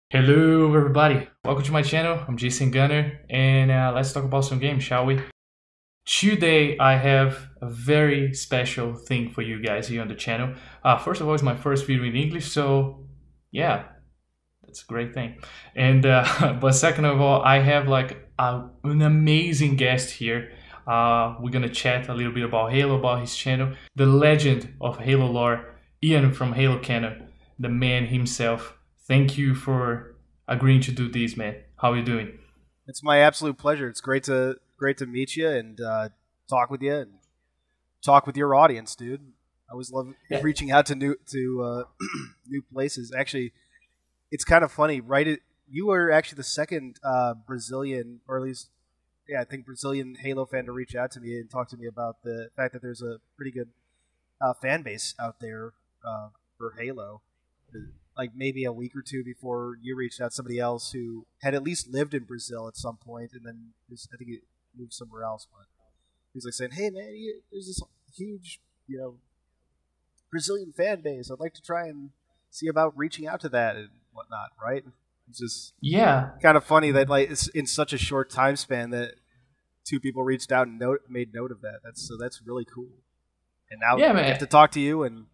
Hello, everybody. Welcome to my channel. I'm JCNGUNNER, and let's talk about some games, shall we? Today, I have a very special thing for you guys here on the channel. First of all, it's my first video in English, so yeah, that's a great thing. And but second of all, I have like an amazing guest here. We're gonna chat a little bit about Halo, about his channel, the legend of Halo lore, Ian from Halo Canon, the man himself. Thank you for agreeing to do this, man. How are you doing? It's my absolute pleasure. It's great to meet you and talk with you and talk with your audience, dude. I always love Yeah. reaching out to new new places. Actually, it's kind of funny, right? You were actually the second Brazilian, or at least, yeah, I think Brazilian Halo fan to reach out to me and talk to me about the fact that there's a pretty good fan base out there for Halo. Like maybe a week or two before you reached out, somebody else who had at least lived in Brazil at some point, and then I think he moved somewhere else. But he was like saying, "Hey man, there's this huge, Brazilian fan base. I'd like to try and see about reaching out to that and whatnot." Right? It's just Yeah. kind of funny that like it's in such a short time span that two people reached out and made note of that. That's really cool. And now Yeah, I get man. to talk to you and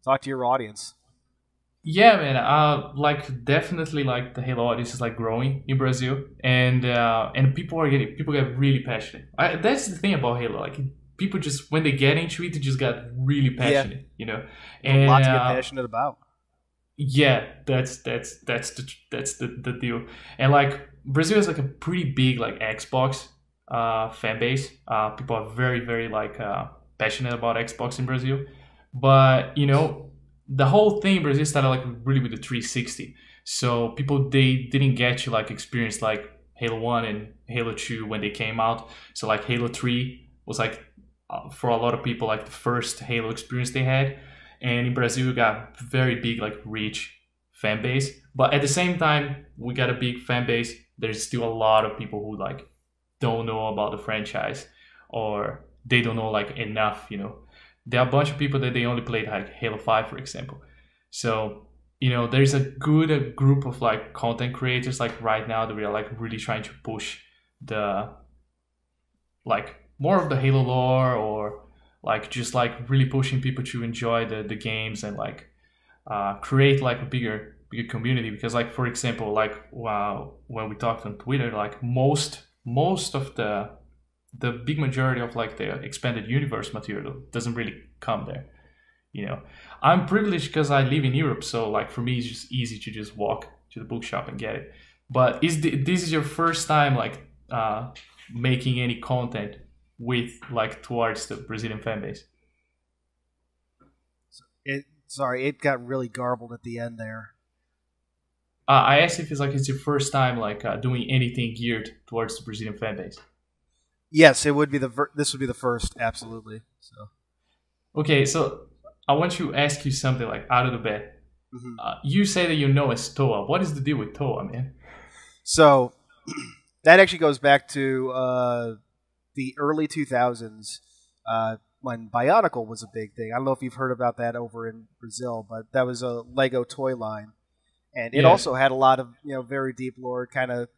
talk to your audience. Yeah, man. Like definitely, like the Halo audience is like growing in Brazil, and people get really passionate. That's the thing about Halo. Like people just when they get into it, they just got really Yeah, passionate, you know. there's a And lot to get passionate about. yeah, that's the deal. And like Brazil is like a pretty big like Xbox fan base. People are very like passionate about Xbox in Brazil. But the whole thing in Brazil started like really with the 360. So people they didn't get to like experience like Halo 1 and Halo 2 when they came out. So like Halo 3 was like for a lot of people like the first Halo experience they had. And in Brazil we got very big like rich fan base. But at the same time we got a big fan base. There's still a lot of people who like don't know about the franchise, or they don't know like enough, there are a bunch of people that they only played like Halo 5, for example. So, there's a good group of like content creators like right now that we are like really trying to push the like more of the Halo lore, or like just like really pushing people to enjoy the games, and like create like a bigger community. Because like for example, like when we talked on Twitter, like most of the big majority of like the expanded universe material doesn't really come there. I'm privileged because I live in Europe, so like for me it's just easy to just walk to the bookshop and get it. But this is your first time like making any content with like towards the Brazilian fan base? Sorry, it got really garbled at the end there. I asked if it's your first time like doing anything geared towards the Brazilian fan base. Yes, it would be this would be the first, absolutely. So, Okay, so I want to ask you something like out of the bed. mhm. You say that you know as Toa. What is the deal with Toa, man? So that actually goes back to the early 2000s when Bionicle was a big thing. I don't know if you've heard about that over in Brazil, but that was a Lego toy line, and it Yeah. also had a lot of very deep lore. Kind of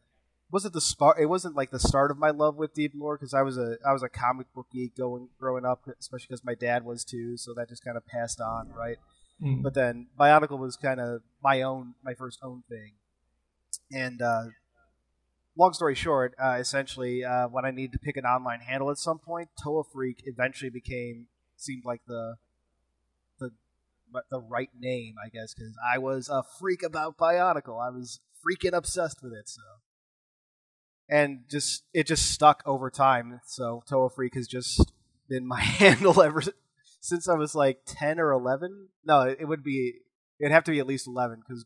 wasn't the start. It wasn't like the start of my love with deep lore because I was a comic book geek growing up, especially because my dad was too. So that just kind of passed on, right? Mm. But then Bionicle was kind of my first own thing, and long story short, essentially, when I needed to pick an online handle at some point, Toa Freak eventually seemed like the the right name, I guess, because I was a freak about Bionicle. I was freaking obsessed with it. So, and it just stuck over time. So Toa Freak has just been my handle ever since I was like 10 or 11. No, it'd have to be at least 11 because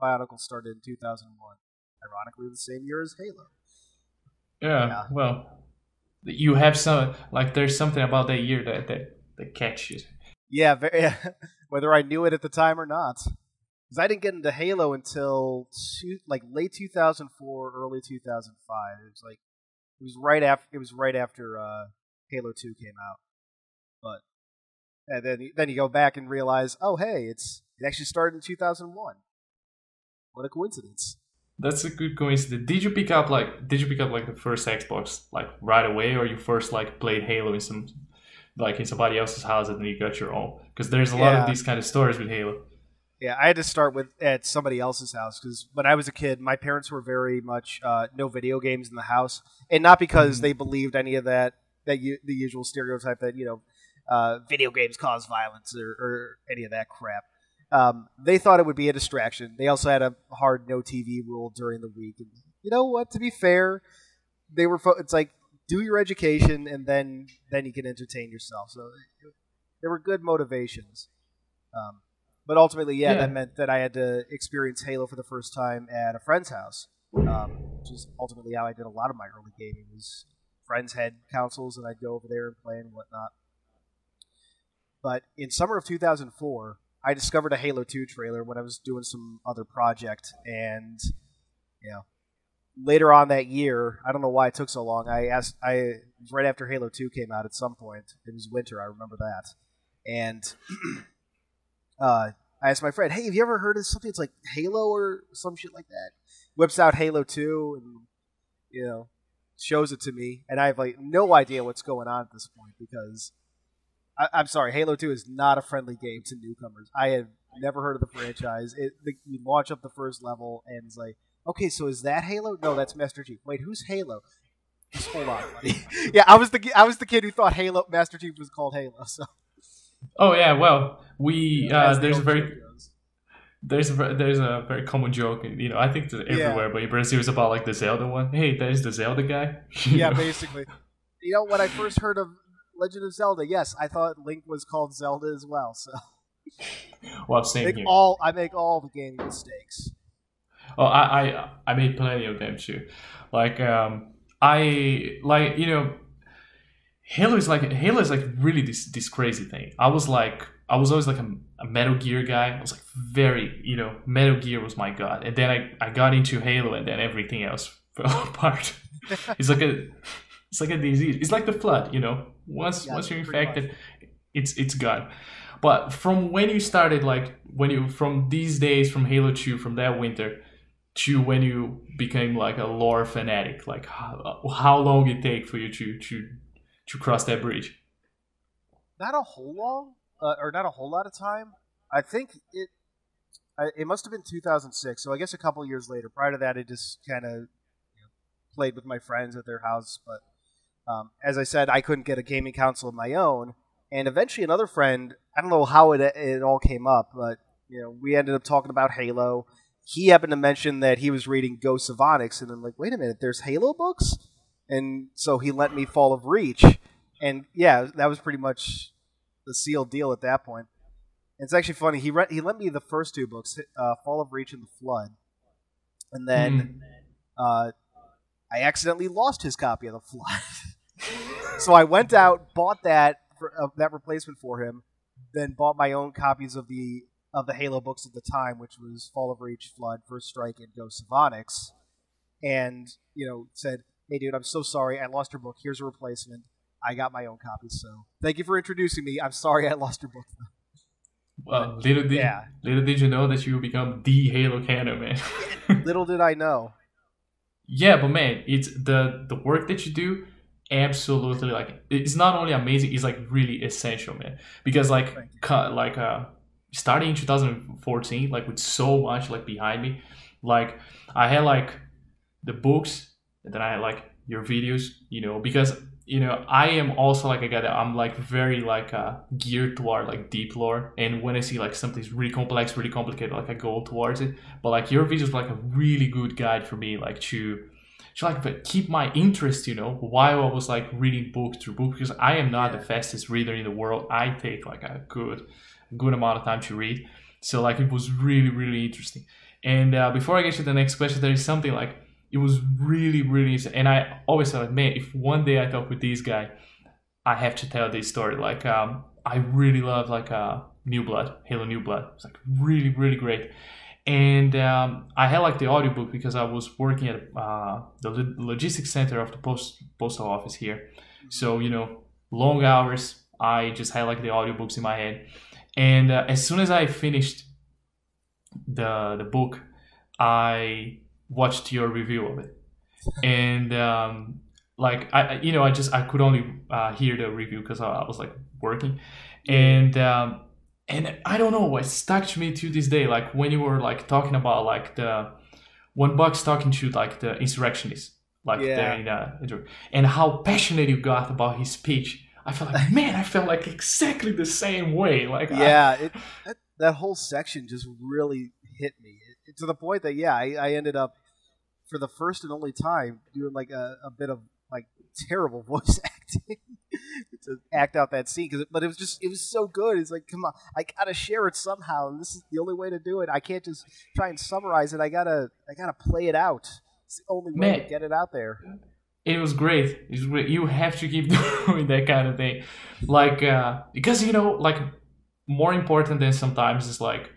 Bionicle started in 2001. Ironically, the same year as Halo. Yeah. Yeah, Well, you have some like there's something about that year that catches. yeah, whether I knew it at the time or not. Because I didn't get into Halo until like late 2004, early 2005. It was right after Halo 2 came out. But and then you go back and realize, oh hey, it actually started in 2001. What a coincidence! That's a good coincidence. Did you pick up like the first Xbox like right away, or you first like played Halo in some like in somebody else's house and then you got your own? Because there's a lot of Yeah, these kind of stories with Halo. yeah. I had to start with at somebody else's house because when I was a kid, my parents were very much no video games in the house, and not because Mhm. they believed any of that the usual stereotype that video games cause violence or any of that crap. They thought it would be a distraction. They also had a hard no TV rule during the week. And you know what? To be fair, it's like do your education and then you can entertain yourself. So there were good motivations. Um, but ultimately, yeah, that Yeah, meant that I had to experience Halo for the first time at a friend's house, which is ultimately how I did a lot of my early gaming. Was friends had consoles and I'd go over there and play and whatnot. But in summer of 2004, I discovered a Halo 2 trailer when I was doing some other project, and you know, later on that year, I don't know why it took so long. It was right after Halo 2 came out at some point. It was winter, I remember that, and I asked my friend, "Hey, have you ever heard of something? It's like Halo or some shit like that." Whips out Halo 2 and you know shows it to me, and I have like no idea what's going on at this point because I'm sorry, Halo 2 is not a friendly game to newcomers. I had never heard of the franchise. You launch up the first level, and it's like, okay, so is that Halo? No, that's Master Chief. Wait, who's Halo? Just hold on, buddy. Yeah, I was the kid who thought Halo Master Chief was called Halo. So oh yeah, well, we as the there's a old joke very goes. there's a very common joke, I think it's Yeah, everywhere, but in Brazil it's about like the Zelda one. Hey, there's the Zelda guy. you yeah, know. basically. When I first heard of Legend of Zelda, yes, I thought Link was called Zelda as well. So Well, same here. I make all the gaming mistakes. Oh, I made plenty of them too. Like I like Halo is like really this crazy thing. I was always like a Metal Gear guy. I was like very Metal Gear was my god, and then I got into Halo, and then everything else fell apart. It's like a disease. It's like the flood. Yeah, Once you're pretty much. infected, it's gone. But from when you started, like when you from these days, from Halo 2, from that winter to when you became like a lore fanatic, like how long it take for you to cross that bridge? Not a whole long, or not a whole lot of time. I think it must have been 2006. So I guess a couple years later. Prior to that, I just kind of played with my friends at their house. But as I said, I couldn't get a gaming console of my own. And eventually, another friend. I don't know how it all came up, but we ended up talking about Halo. He happened to mention that he was reading Ghosts of Onyx, and I'm like, wait a minute, there's Halo books, and so he lent me Fall of Reach, and yeah, that was pretty much the sealed deal at that point. And it's actually funny. He lent me the first two books, Fall of Reach and The Flood, and then Hmm. uh, I accidentally lost his copy of The Flood. So I went out, bought that replacement for him, then bought my own copies of the Halo books at the time, which was Fall of Reach, Flood, First Strike, and Ghosts of Onyx, and said, "Hey, dude, I'm so sorry. I lost your book. Here's a replacement. I got my own copy. So thank you for introducing me. I'm sorry I lost your book, but Well, yeah, little did you know that you become the Halo canon, man. little did I know. Yeah, but man, it's the work that you do. Absolutely, like it's not only amazing, it's like really essential, man. Because like Thank you. starting in 2014, like with so much like behind me, like I had like the books, and then I had like your videos, because I am also like a guy that I'm like very like geared toward like deep lore, and when I see like something's really complex, really complicated, like I go towards it. But like your videos were like a really good guide for me, like to like keep my interest, while I was like reading book through book, because I am not the Yeah, fastest reader in the world. I take like a good amount of time to read, so like it was really really interesting. And before I get to the next question, there is something like it was really really interesting, and I always thought, man, if one day I talk with this guy, I have to tell this story. Like I really love like New Blood, Halo New Blood. It's like really really great. And I had like the audiobook because I was working at the logistics center of the postal office here. hmm So long hours. I just had like the audiobooks in my head, and as soon as I finished the book, I watched your review of it, and like I could only hear the review because I was like working, and I don't know, it stuck to me to this day. Like when you were like talking about like the one Buck's talking to like the insurrectionists, like they're in and how passionate you got about his speech. I felt like, man, I felt like exactly the same way. Like that whole section just really hit me to the point that I ended up for the first and only time doing like a bit of like terrible voice acting to act out that scene but it was so good. It's like, come on, I gotta share it somehow, and this is the only way to do it. I can't just try and summarize it. I gotta play it out. It's the only way to get it out there. It was great. It was great. You have to keep doing that kind of thing, like because like more important than sometimes is like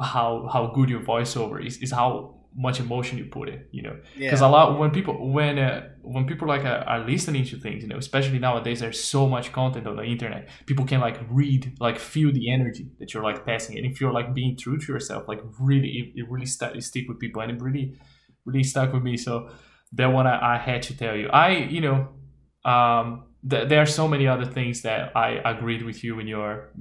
how good your voiceover is how much emotion you put in, because a lot when people like are listening to things, especially nowadays, there's so much content on the internet. People can like read, like feel the energy that you're like passing, and if you're like being true to yourself, like really it really stick with people, and it really stuck with me. So that one I had to tell you. There are so many other things that I agreed with you in your,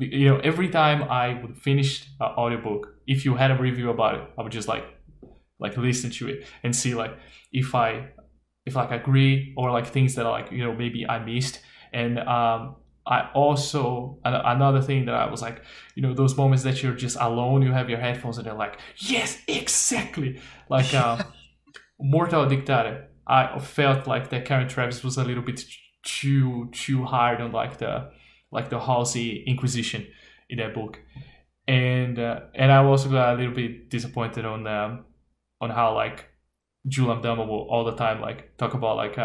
every time I would finish an audiobook, if you had a review about it, I would just like listen to it and see like if I agree, or like things that like maybe I missed. And I also, another thing that I was like, those moments that you're just alone, you have your headphones and they're like, yes, exactly, like Mortal Dictator. I felt like that Karen Travis was a little bit too hard on like the Halsey Inquisition in that book, and I also got a little bit disappointed on how like Julam Dama will all the time like talk about like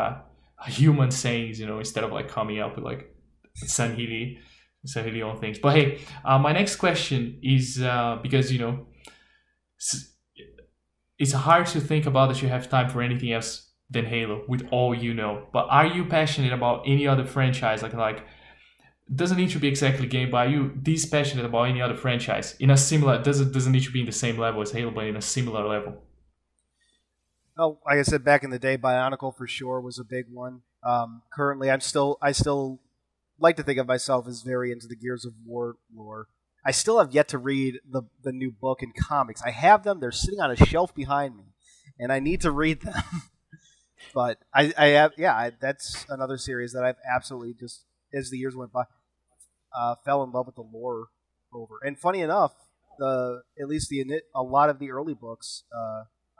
human sayings, instead of like coming up with like Sanhili on things. But hey, my next question is because it's hard to think about that you have time for anything else than Halo with all but are you passionate about any other franchise? Like doesn't need to be exactly game, but are you this passionate about any other franchise in a similar, doesn't need to be in the same level as Halo, but in a similar level? Oh, like I said, back in the day, Bionicle for sure was a big one. Currently, I still like to think of myself as very into the Gears of War lore. I still have yet to read the new book and comics. I have them; they're sitting on a shelf behind me, and I need to read them. But I have, that's another series that I've absolutely just, as the years went by, fell in love with the lore over. And funny enough, at least a lot of the early books.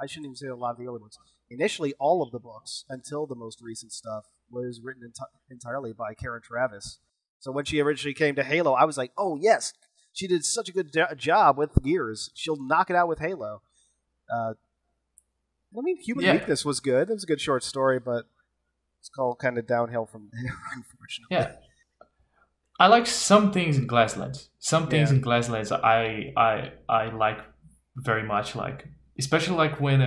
I shouldn't even say a lot of the early books. Initially, all of the books, until the most recent stuff, was written entirely by Karen Travis. So when she originally came to Halo, I was like, oh, yes, she did such a good job with Gears. She'll knock it out with Halo. Human Weakness was good. It was a good short story, but it's all kind of downhill from there, unfortunately. Yeah. I like some things in Glasslands. Some things in Glasslands I like very much, like especially like when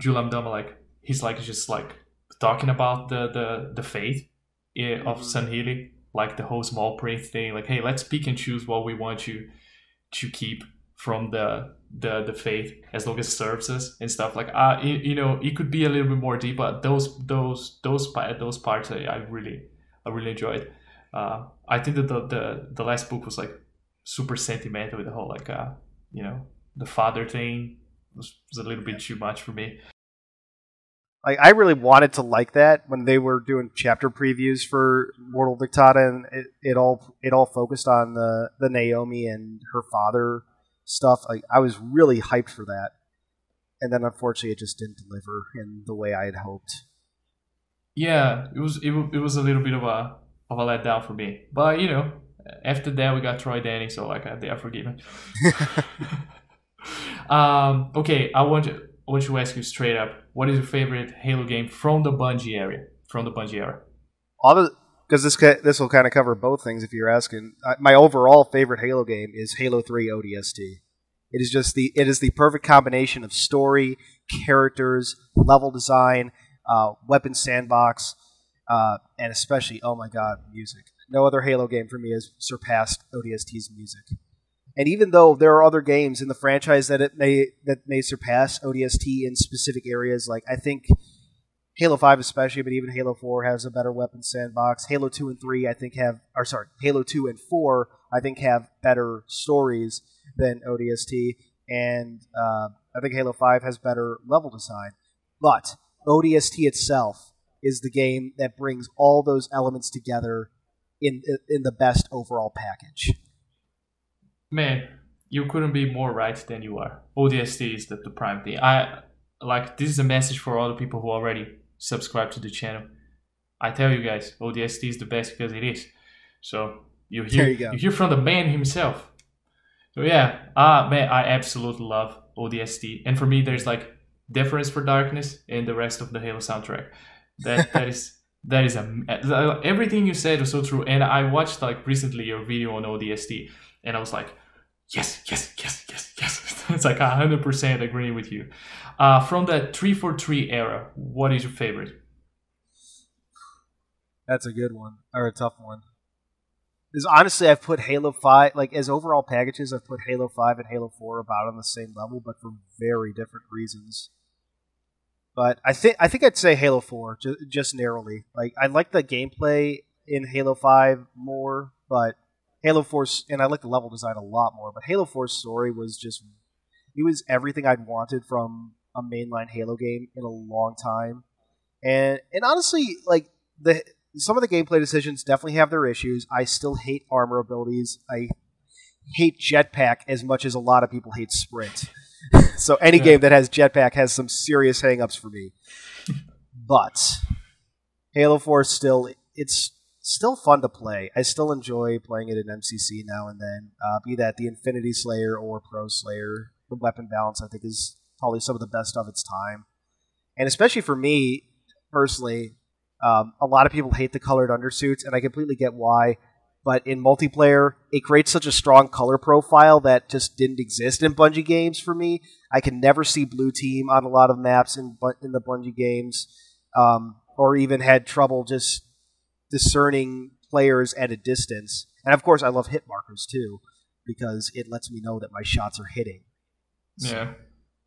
Julam Dama, like he's like just like talking about the faith of Sanhili, like the whole small print thing, like, hey, let's pick and choose what we want to keep from the faith as long as it serves us and stuff. Like it could be a little bit more deep, but those parts I really enjoyed. I think that the last book was like super sentimental with the whole like the father thing was a little bit too much for me. Like, I really wanted to like that when they were doing chapter previews for Mortal Dictata, and it all focused on the Naomi and her father stuff. Like, I was really hyped for that, and then unfortunately it just didn't deliver in the way I had hoped. Yeah, it was a little bit of a letdown for me, but after that we got Troy Denning, so like they are forgiven. Okay, I want to ask you straight up, what is your favorite Halo game from the Bungie era? Because this will kind of cover both things if you're asking. My overall favorite Halo game is Halo 3 ODST. It is the perfect combination of story, characters, level design, weapon sandbox, and especially, oh my god, music. No other Halo game for me has surpassed ODST's music. And even though there are other games in the franchise that may surpass ODST in specific areas, like I think Halo 5 especially, but even Halo 4 has a better weapon sandbox. Halo 2 and 3 I think Halo 2 and 4 I think have better stories than ODST, and I think Halo 5 has better level design. But ODST itself is the game that brings all those elements together in the best overall package. Man, you couldn't be more right than you are. ODST is the prime thing. This is a message for all the people who already subscribe to the channel. I tell you guys, ODST is the best because it is. So you hear from the man himself. So yeah, man, I absolutely love ODST. And for me, there's like Deference for Darkness and the rest of the Halo soundtrack. That is everything you said was so true. And I watched like recently your video on ODST, and I was like, yes. It's like 100% agree with you. From the 343 era, what is your favorite? That's a good one, or a tough one. Because honestly, I've put Halo 5, like as overall packages, I've put Halo 5 and Halo 4 about on the same level, but for very different reasons. But I think I'd say Halo 4, just narrowly. Like I like the gameplay in Halo 5 more, but Halo 4, and I like the level design a lot more, but Halo 4's story was it was everything I'd wanted from a mainline Halo game in a long time. And honestly, like some of the gameplay decisions definitely have their issues. I still hate armor abilities. I hate jetpack as much as a lot of people hate sprint. So any game that has jetpack has some serious hangups for me. But Halo 4 it's still fun to play. I still enjoy playing it in MCC now and then, be that the Infinity Slayer or Pro Slayer. The weapon balance, I think, is probably some of the best of its time. And especially for me, personally, a lot of people hate the colored undersuits, and I completely get why. But in multiplayer, it creates such a strong color profile that just didn't exist in Bungie games for me. I can never see blue team on a lot of maps in the Bungie games, or even had trouble just discerning players at a distance. And of course, I love hit markers too, because it lets me know that my shots are hitting. So yeah.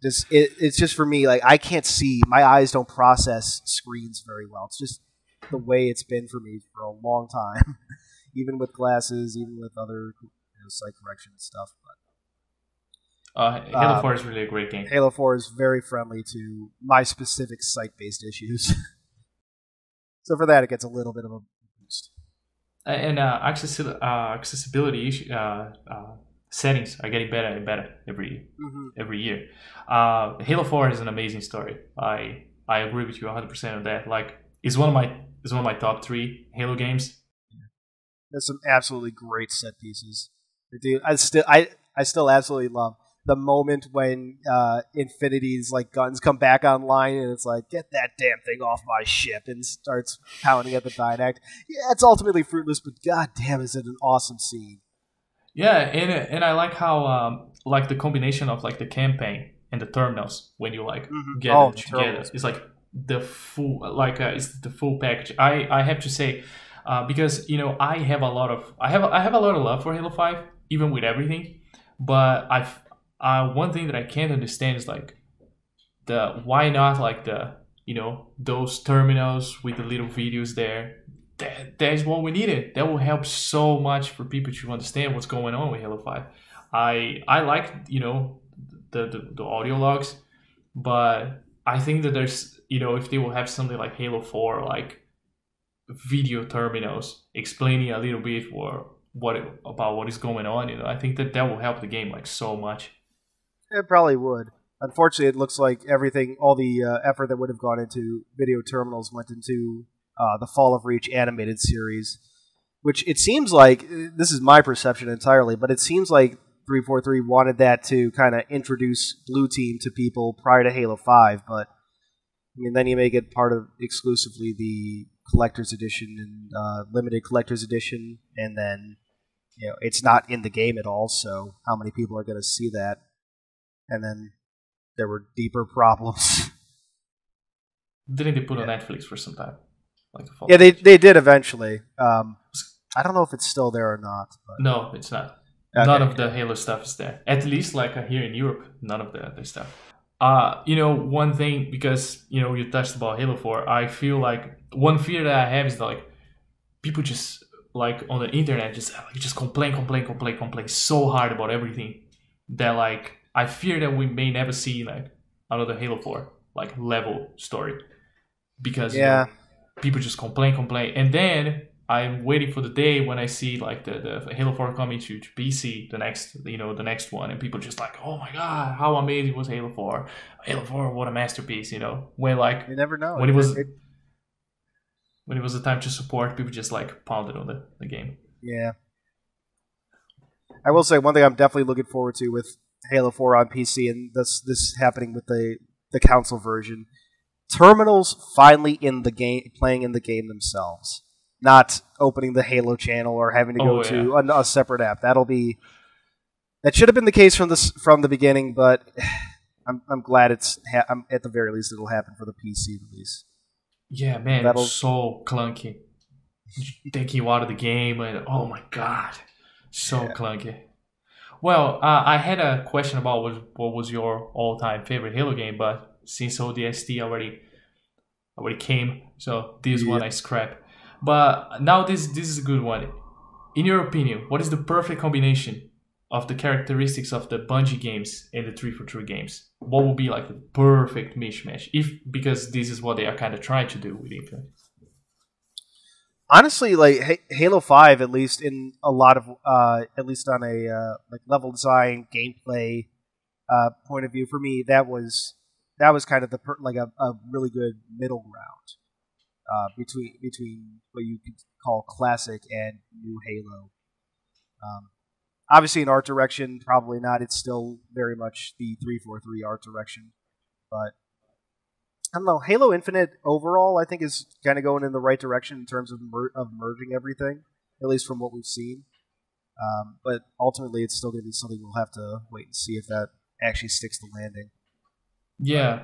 It's just for me, like I can't see, my eyes don't process screens very well. It's just the way it's been for me for a long time, even with glasses, even with other sight correction stuff. But Halo 4 is really a great game. Halo 4 is very friendly to my specific sight-based issues. So for that, it gets a little bit of a boost. And accessibility settings are getting better and better every year. Halo 4 is an amazing story. I agree with you 100% on that. Like, it's one of my top 3 Halo games. There's some absolutely great set pieces. I still absolutely love the moment when Infinity's like guns come back online, and it's like, get that damn thing off my ship, and starts pounding at the Didact. Yeah, it's ultimately fruitless, but god damn, is it an awesome scene. Yeah, and I like how like the combination of like the campaign and the terminals when you like get them together. It's like the full it's the full package. I have to say, because I have a lot of love for Halo 5, even with everything, but one thing that I can't understand is like why not like those terminals with the little videos there. That is what we needed. That will help so much for people to understand what's going on with Halo 5. I like the audio logs, but I think that there's if they will have something like Halo 4, like video terminals explaining a little bit about what is going on, I think that will help the game like so much. It probably would. Unfortunately, it looks like all the effort that would have gone into video terminals went into the Fall of Reach animated series, which it seems like, this is my perception entirely, but it seems like 343 wanted that to kind of introduce Blue Team to people prior to Halo 5, but I mean, then you make it part of exclusively the Collector's Edition and Limited Collector's Edition, and then it's not in the game at all, so how many people are going to see that? And then there were deeper problems. Didn't they put on Netflix for some time? Yeah, they did eventually. I don't know if it's still there or not. But. No, it's not. None Okay. of the Halo stuff is there. At least like here in Europe, none of the stuff. One thing, because you touched about Halo 4, I feel like one fear that I have is that, like, people just like on the internet just complain so hard about everything that, like, I fear that we may never see like another Halo 4 like level story, because Yeah. people just complain, and then I'm waiting for the day when I see like the Halo 4 coming to PC, the next one, and people just like, oh my god, how amazing was Halo 4? Halo 4, what a masterpiece, when like You never know. when it was when it was the time to support, people just like pounded on the game. Yeah. I will say one thing I'm definitely looking forward to with Halo 4 on PC, and this happening with the console version. Terminals finally in the game, playing in the game themselves, not opening the Halo channel or having to go Oh yeah. to a separate app. That should have been the case from the beginning, but I'm glad at the very least it'll happen for the PC release. Yeah, man, it That'll was so clunky. Taking you out of the game, and oh my god, so yeah. clunky. Well, I had a question about what was your all-time favorite Halo game, but since ODST already came, so this one Yeah. I scrap. But now this is a good one. In your opinion, what is the perfect combination of the characteristics of the Bungie games and the 343 games? What would be like the perfect mishmash? Because this is what they are kind of trying to do with Infinite. Honestly, like Halo 5, at least in a lot of, at least on a like level design, gameplay point of view, for me, that was kind of like a really good middle ground between what you could call classic and new Halo. Obviously, in art direction, probably not. It's still very much the 343 art direction, but I don't know. Halo Infinite overall, I think, is kind of going in the right direction in terms of merging everything, at least from what we've seen. But ultimately, it's still going to be something we'll have to wait and see if that actually sticks the landing. Yeah.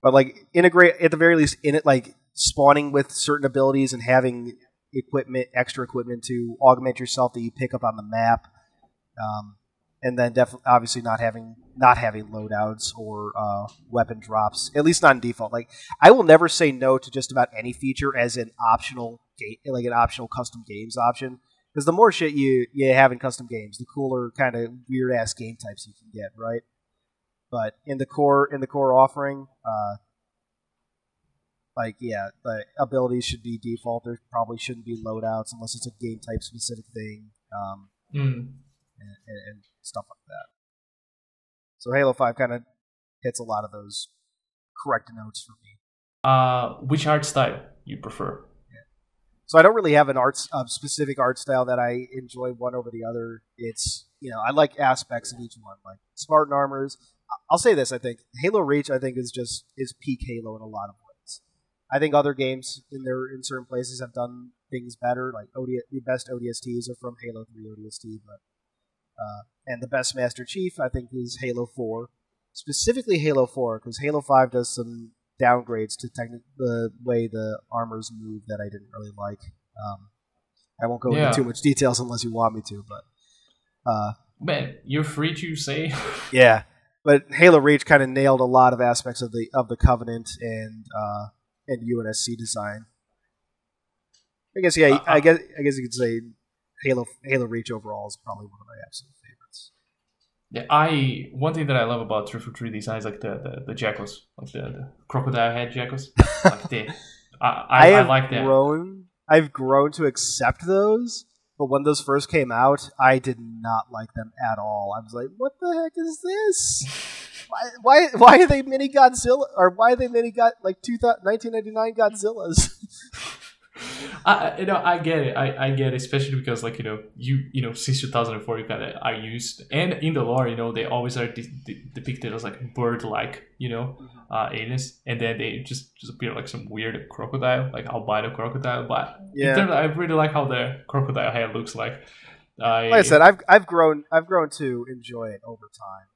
But like integrate at the very least in it, like spawning with certain abilities and having extra equipment to augment yourself that you pick up on the map. And then obviously not having loadouts or weapon drops, at least not in default. Like I will never say no to just about any feature as an optional like an optional custom games option, because the more shit you have in custom games, the cooler kind of weird ass game types you can get, right? But in the core offering, the abilities should be default. There probably shouldn't be loadouts unless it's a game type specific thing. Mm. And stuff like that. So Halo 5 kind of hits a lot of those correct notes for me. Which art style you prefer? Yeah. So I don't really have a specific art style that I enjoy one over the other. It's, I like aspects of each one, like Spartan armors. I'll say this, I think Halo Reach is peak Halo in a lot of ways. I think other games in certain places have done things better, like the best ODSTs are from Halo 3 ODST, but and the best Master Chief, I think, is Halo 4. Specifically Halo 4, because Halo 5 does some downgrades to the way the armors move that I didn't really like. I won't go into too much details unless you want me to, but... Man, you're free to say. Yeah, but Halo Reach kind of nailed a lot of aspects of the Covenant and UNSC design. I guess, I guess you could say Halo Reach overall is probably one of my absolute favorites. Yeah, one thing that I love about 343 design is like the jackals, like the crocodile head jackals. Like I like that. I've grown to accept those, but when those first came out, I did not like them at all. I was like, "What the heck is this? Why are they mini Godzilla? Or why are they mini 1999 Godzillas?" I get it. I get it, especially because like since 2004 you kind of are used, and in the lore they always are depicted as like bird-like aliens, and then they just appear like some weird crocodile, like albino crocodile. But I really like how the crocodile head looks like. Like I said, I've grown to enjoy it over time.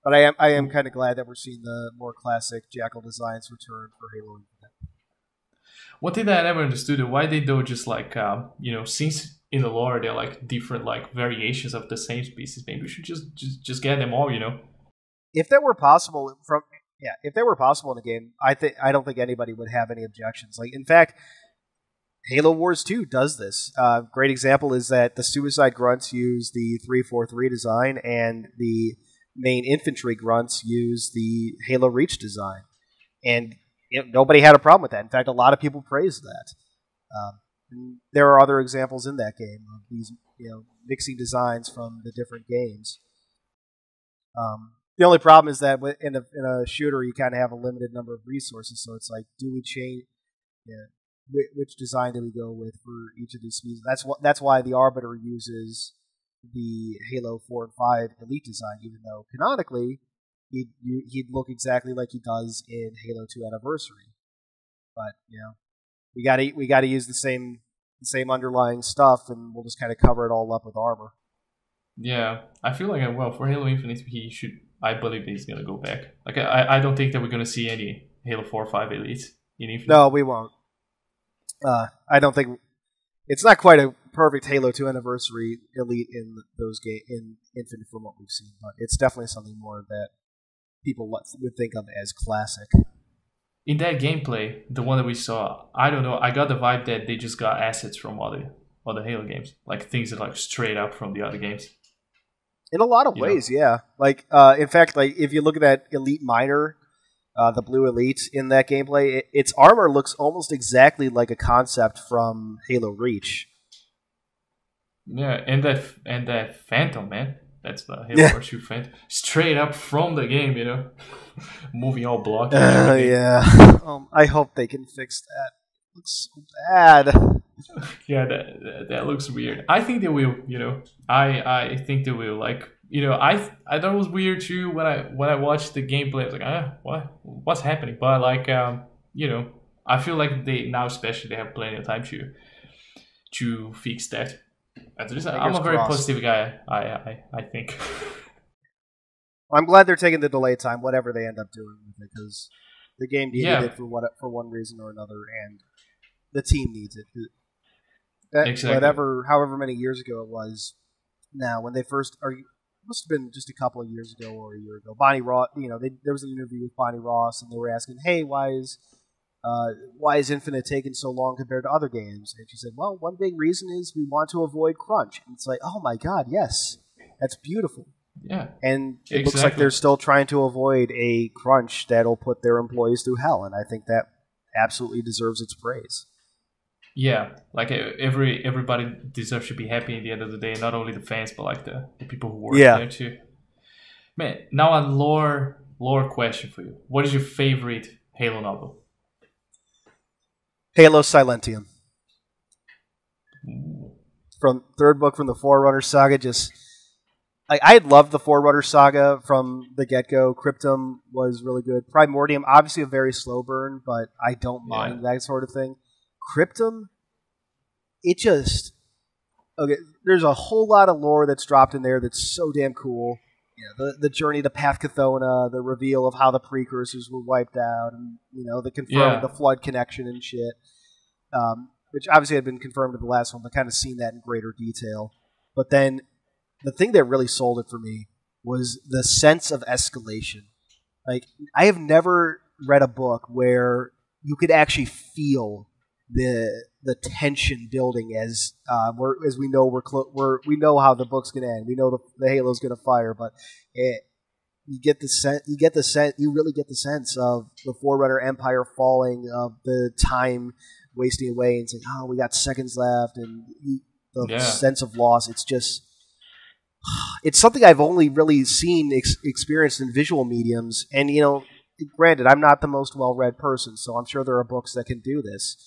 But I am kind of glad that we're seeing the more classic jackal designs return for Halo Infinite. One thing that I never understood is why they don't just like since in the lore they're like different like variations of the same species. Maybe we should just get them all, you know? If that were possible from if that were possible in a game, I don't think anybody would have any objections. Like in fact, Halo Wars 2 does this. Great example is that the Suicide Grunts use the 343 design, and the main infantry grunts use the Halo Reach design. And nobody had a problem with that. In fact, a lot of people praised that. And there are other examples in that game of these, mixing designs from the different games. The only problem is that in a shooter, you kind of have a limited number of resources. So it's like, do we change? Which design do we go with for each of these species? That's why the Arbiter uses the Halo 4 and 5 Elite design, even though canonically he'd look exactly like he does in Halo 2 Anniversary. But we gotta use the same underlying stuff, and we'll just kind of cover it all up with armor. Yeah, I feel like for Halo Infinite I believe he's gonna go back. Like I don't think that we're gonna see any Halo 4 or 5 Elites in Infinite. No, we won't. I don't think it's not quite a perfect Halo 2 Anniversary Elite in Infinite from what we've seen, but it's definitely something more that people would think of as classic. In that gameplay, the one that we saw, I don't know, I got the vibe that they just got assets from other Halo games, like things that like straight up from the other games. In a lot of ways, yeah. Like, in fact, like if you look at that Elite Miner, the Blue Elite in that gameplay, its armor looks almost exactly like a concept from Halo Reach. Yeah, and that Phantom, man. That's the Halo Wars 2 Phantom. Straight up from the game, moving all blocky. Yeah. I hope they can fix that. It looks so bad. Yeah, that looks weird. I think they will, I think they will. Like, I thought it was weird too when I watched the gameplay. I was like, what's happening? But like, I feel like they now especially they have plenty of time to fix that. I'm a very positive guy. I think. I'm glad they're taking the delay time, whatever they end up doing with it, because the game needed it for one reason or another, and the team needs it. Exactly. However many years ago it was. Now, when they first must have been just a couple of years ago or a year ago. Bonnie Ross, there was an interview with Bonnie Ross, and they were asking, "Hey, why is Infinite taking so long compared to other games?" And she said, "Well, one big reason is we want to avoid crunch." And it's like, oh my god, yes, that's beautiful. Yeah, and it looks like they're still trying to avoid a crunch that'll put their employees through hell, and I think that absolutely deserves its praise. Yeah, like everybody deserves to be happy at the end of the day, not only the fans, but like the people who work there too. Man, now a lore question for you. What is your favorite Halo novel? Halo Silentium. From third book from the Forerunner saga, I loved the Forerunner saga from the get-go. Cryptum was really good. Primordium, obviously a very slow burn, but I don't mind that sort of thing. Cryptum, there's a whole lot of lore that's dropped in there that's so damn cool. The journey to Path Chthona, the reveal of how the precursors were wiped out, and the confirming the flood connection and shit, which obviously had been confirmed in the last one, but kind of seen that in greater detail. But then the thing that really sold it for me was the sense of escalation. Like, I have never read a book where you could actually feel the tension building as we know we know how the book's going to end. We know the Halo's going to fire, but you really get the sense of the Forerunner Empire falling, of the time wasting away, and saying, "Oh, we got seconds left," and the sense of loss. It's something I've only really seen experienced in visual mediums, and granted, I'm not the most well-read person, so I'm sure there are books that can do this.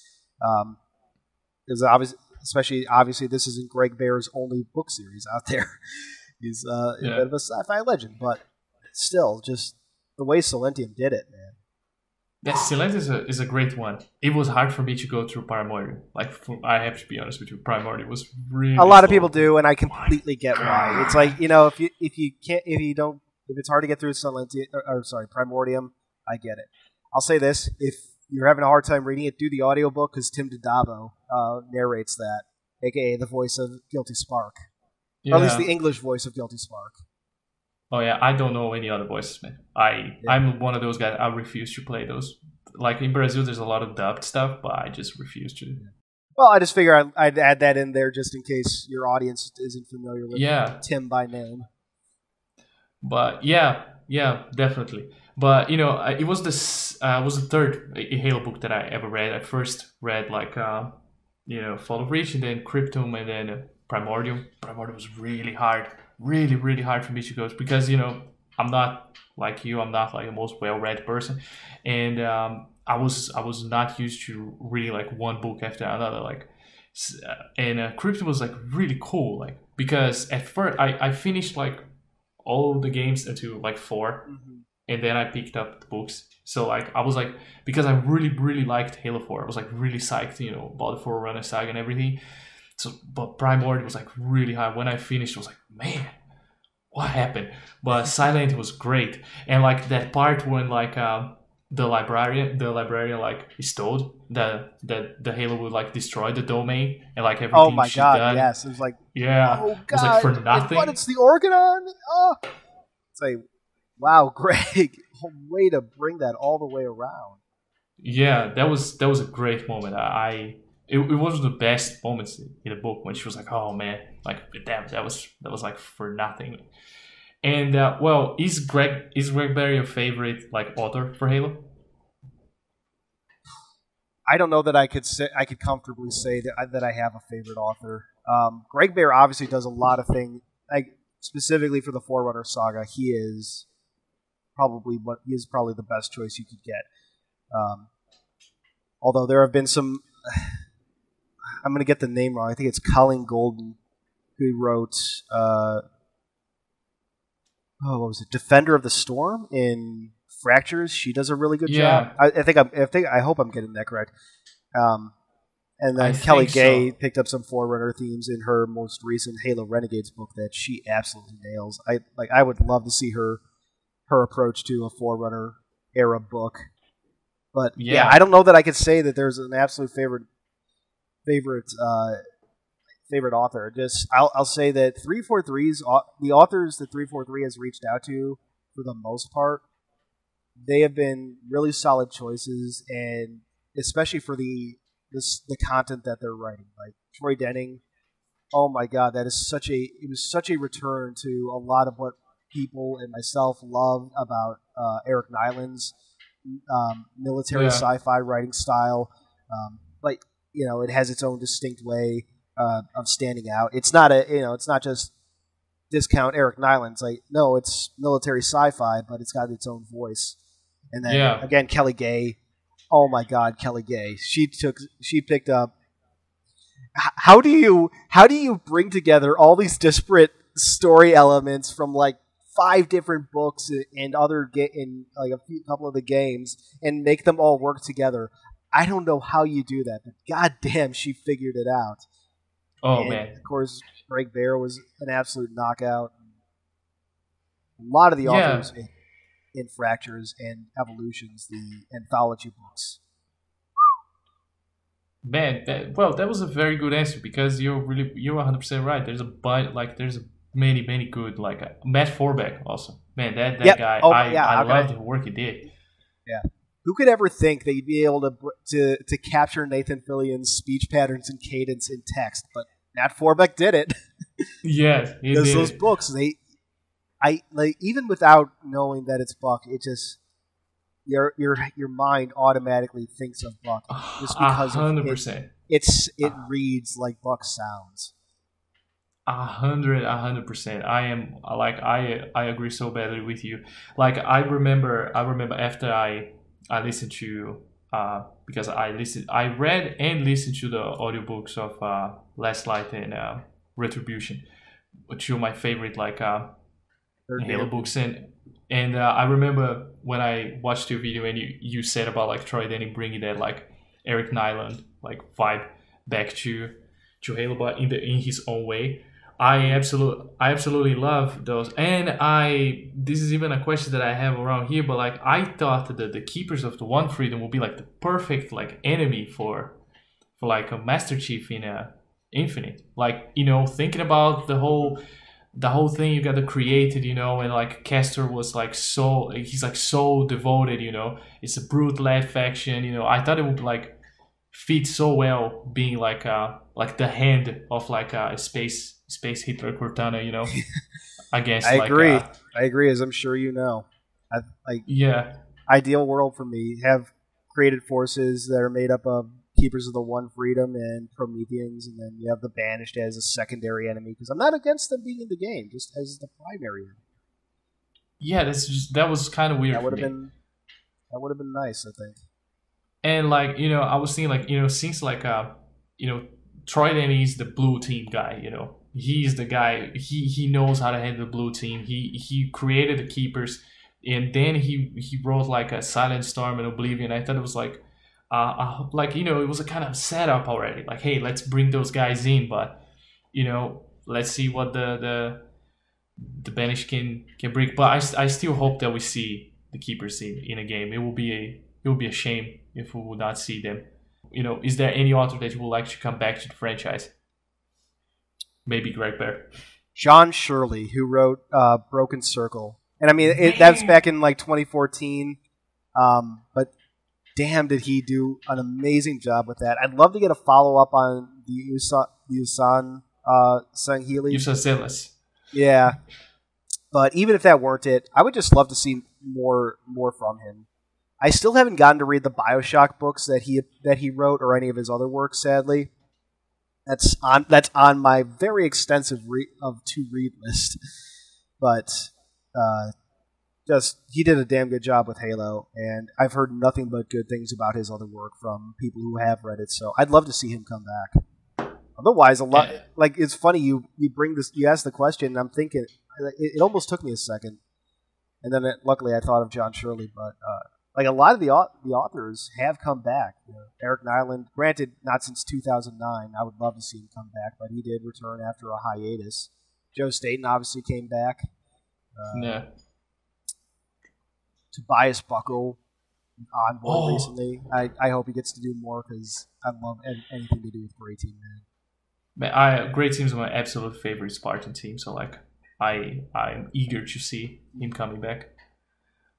Because obviously, this isn't Greg Bear's only book series out there. He's a bit of a sci-fi legend, but still, just the way Silentium did it, man. Yeah, Silentium is a great one. It was hard for me to go through Primordium. Like, I have to be honest with you, Primordium was really a lot of people do, and I completely get why. It's like, if it's hard to get through Primordium, I get it. I'll say this: if you're having a hard time reading it, do the audiobook, because Tim DiDavo narrates that. aka the voice of Guilty Spark, Yeah. or at least the English voice of Guilty Spark. Oh yeah, I don't know any other voices, man. I'm one of those guys. I refuse to play those. Like in Brazil, there's a lot of dubbed stuff, but I just refuse to. Well, I just figure I'd add that in there just in case your audience isn't familiar with Tim by name. But yeah, definitely. But it was was the third Halo book that I ever read. I first read like Fall of Reach, and then Cryptum, and then Primordial. Primordial was really hard, really hard for me to go because I'm not like you. I'm not like the most well-read person, and I was not used to reading like one book after another. And Cryptum was like really cool, like because at first I finished like all the games until like 4, and then I picked up the books. So like I was like, because I really liked Halo 4, I was like really psyched, about the Forerunner saga and everything. So but Primordial was like really high. When I finished, I was like, man, what happened? But Silent was great, and like that part when like the librarian like stole the Halo would like destroy the domain and like everything. Oh my god! Done. Yes, it was like oh god, it was like for nothing. What? It's the Organon. Oh, it's like wow, Greg, way to bring that all the way around. Yeah, that was a great moment. It was one of the best moments in the book when she was like, "Oh man, like damn, that was like for nothing." And well, is Greg Berry your favorite like author for Halo? I don't know that I could comfortably say that I have a favorite author. Greg Bear obviously does a lot of things. Like specifically for the Forerunner saga, he is probably the best choice you could get. Although there have been some, I'm going to get the name wrong. I think it's Colleen Golden who wrote. What was it? Defender of the Storm in Fractures. She does a really good job. I hope I'm getting that correct. And then Kelly Gay picked up some Forerunner themes in her most recent Halo Renegades book that she absolutely nails. I would love to see her approach to a Forerunner era book. But yeah, I don't know that I could say that there's an absolute favorite author. Just I'll say that 343's the authors that 343 has reached out to, for the most part, they have been really solid choices, and especially for the content that they're writing. Like Troy Denning, oh my god, it was such a return to a lot of what people and myself loved about Eric Nyland's military sci-fi writing style. But it has its own distinct way of standing out. It's not it's not just discount Eric Nyland's. Like, no, it's military sci-fi, but it's got its own voice. And then again, Kelly Gay. Oh my God, Kelly Gay. She picked up. How do you bring together all these disparate story elements from like 5 different books and in like couple of the games and make them all work together? I don't know how you do that, but goddamn, she figured it out. Oh, and man. Of course, Greg Bear was an absolute knockout. A lot of the authors in Fractures and Evolutions, the anthology books. Man, that was a very good answer, because you're 100% right. There's many good, like Matt Forbeck also. Man, that guy, I love the work he did. Yeah. Who could ever think that you'd be able to capture Nathan Fillion's speech patterns and cadence in text? But Matt Forbeck did it. Yes, he did. Those books, even without knowing that it's Buck, it just your mind automatically thinks of Buck just because 100%. It reads like Buck sounds. 100%. I agree so badly with you. Like I remember after I listened to because I read and listened to the audiobooks of Last Light and Retribution, two of my favorite Halo books, and I remember when I watched your video and you said about like Troy Denning bringing that like Eric Nyland like vibe back to Halo, but in his own way. I absolutely love those, and this is even a question that I have around here, but like I thought that the Keepers of the One Freedom would be like the perfect like enemy for like a Master Chief in infinite. Like, you know, thinking about the whole thing you got to create it, you know, and like Castor was like he's like so devoted, you know. It's a brute led faction, you know. I thought it would like fit so well being like the hand of like a space Hitler Cortana, you know, against I like agree. I agree, as I'm sure you know. Like yeah. ideal world for me. Have created forces that are made up of Keepers of the One Freedom and Prometheans, and then you have the Banished as a secondary enemy, because I'm not against them being in the game, just as the primary enemy. Yeah, that was kind of weird. That would have been nice, I think. And like, you know, I was thinking like, you know, since like you know, Troyden is the blue team guy, you know. He's the guy, he knows how to handle the blue team. He created the Keepers, and then he wrote like a Silent Storm and Oblivion. I thought it was like you know, it was a kind of setup already. Like, hey, let's bring those guys in, but you know, let's see what the Banish can bring. But I still hope that we see the Keepers in a game. It will be a shame if we would not see them. You know, is there any author that you would like to come back to the franchise? Maybe Greg Bear. John Shirley, who wrote Broken Circle, and I mean that's back in like 2014. But damn, did he do an amazing job with that. I'd love to get a follow-up on the Usan Sanghili. Usan Silas. Yeah. But even if that weren't it, I would just love to see more from him. I still haven't gotten to read the BioShock books that he wrote, or any of his other works, sadly. That's on my very extensive to-read list. But he did a damn good job with Halo, and I've heard nothing but good things about his other work from people who have read it. So I'd love to see him come back. Otherwise, like it's funny you ask the question, and I'm thinking it almost took me a second, and then luckily I thought of John Shirley. But like a lot of the authors have come back. You know, Eric Nyland, granted not since 2009. I would love to see him come back, but he did return after a hiatus. Joe Staten obviously came back. Yeah. Tobias Buckle on board recently. I hope he gets to do more, because I love anything to do with Grey Team, man. Grey Team's my absolute favorite Spartan team, so like I'm eager to see him coming back.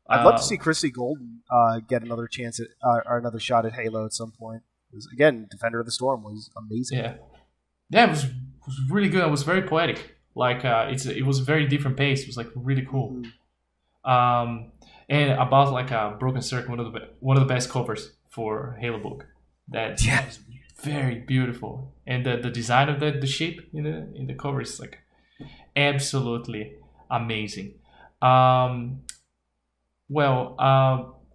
I'd love to see Christy Golden get another chance at or another shot at Halo at some point. Because, again, Defender of the Storm was amazing. Yeah, it was really good. It was very poetic. Like it was a very different pace. It was like really cool. Mm-hmm. And about like a Broken Circle, one of the best covers for Halo book. That is very beautiful, and the design of the ship in the cover is like absolutely amazing. I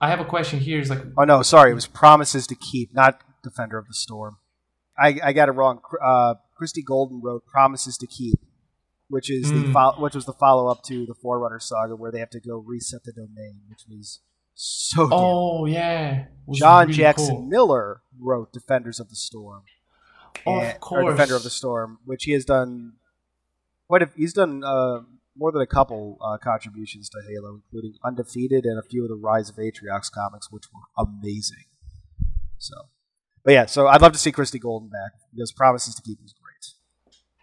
have a question here. It's like, oh no, sorry, it was Promises to Keep, not Defender of the Storm. I got it wrong. Christy Golden wrote Promises to Keep, which is which was the follow up to the Forerunner saga, where they have to go reset the domain, which was so. John really Jackson cool. Miller wrote Defenders of the Storm, or Defender of the Storm, which he has done. He's done more than a couple contributions to Halo, including Undefeated and a few of the Rise of Atriox comics, which were amazing. So I'd love to see Christy Golden back, because Promises to Keep was great.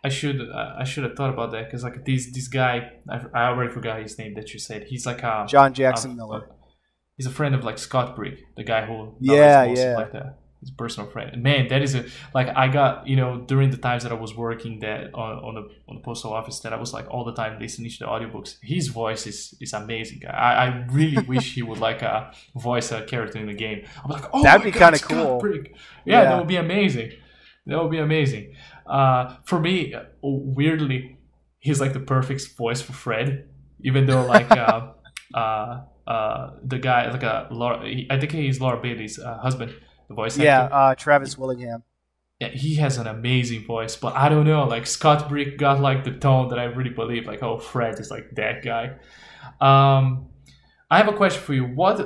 I should have thought about that, because like this guy, I already forgot his name that you said. He's like John Jackson Miller. He's a friend of like Scott Brick, the guy who like that. His personal friend. Man, that is I got, during the times that I was working that on the postal office, that I was like all the time listening to the audiobooks. His voice is amazing. I really wish he would voice a character in the game. I'm like, oh, that'd be kind of cool. Brick. Yeah, that would be amazing. That would be amazing. For me, weirdly, he's like the perfect voice for Fred, even though the guy I think he's Laura Bailey's husband, the voice actor. Travis Willingham. Yeah, he has an amazing voice, but I don't know, like Scott Brick got like the tone that I really believe, like, oh, Fred is like that guy. I have a question for you. What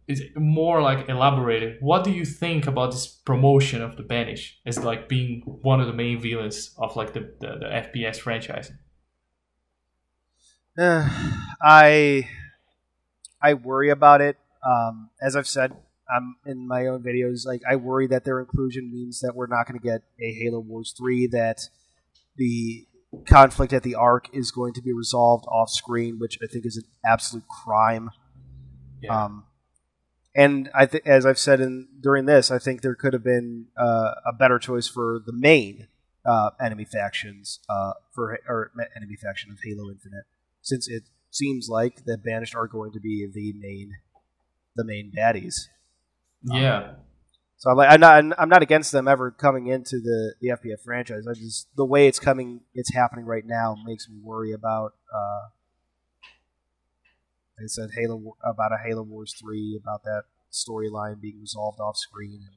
is more like elaborated? What do you think about this promotion of the Banish as like being one of the main villains of like the FPS franchise? I worry about it. As I've said, I'm in my own videos. Like, I worry that their inclusion means that we're not going to get a Halo Wars 3. That the conflict at the Ark is going to be resolved off screen, which I think is an absolute crime. Yeah. And as I've said during this, I think there could have been a better choice for the main enemy factions or enemy faction of Halo Infinite, since it seems like the Banished are going to be the main baddies. Yeah. So I'm not against them ever coming into the FPF franchise. I just, the way it's happening right now makes me worry about. Like I said, about a Halo Wars 3, about that storyline being resolved off screen.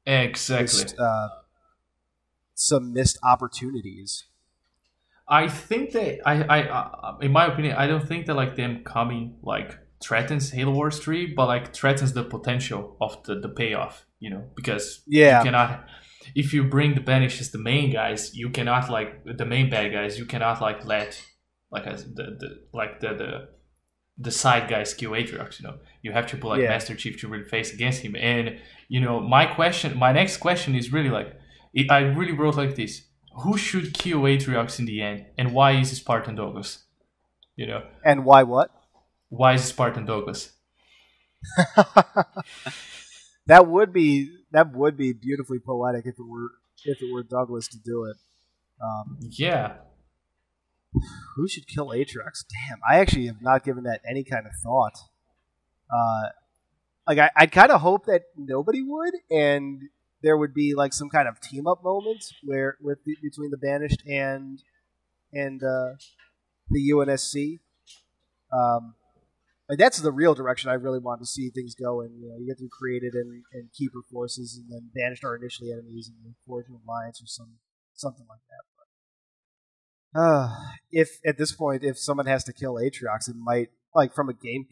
Exactly. Just, some missed opportunities. I think that in my opinion, I don't think that like them coming like threatens Halo Wars 3, but like threatens the potential of the payoff. You know, because you cannot. If you bring the Banished as the main guys, you cannot like the main bad guys. You cannot like let like the side guys kill Atriox. You know, you have to put like Master Chief to really face against him. And you know, my next question is really like, I really wrote like this: who should kill Atriox in the end, and why is it Spartan Douglas? You know, and why what? Why is it Spartan Douglas? That would be beautifully poetic if it were Douglas to do it. Yeah. Who should kill Atriox? Damn, I actually have not given that any kind of thought. Like I'd kind of hope that nobody would, and there would be like some kind of team up moment between the Banished and the UNSC. Like that's the real direction I really want to see things go in. You know, you get through created and keeper forces, and then Banished are initially enemies, and then forge an alliance or something like that. If at this point, if someone has to kill Atriox, it might, like from a game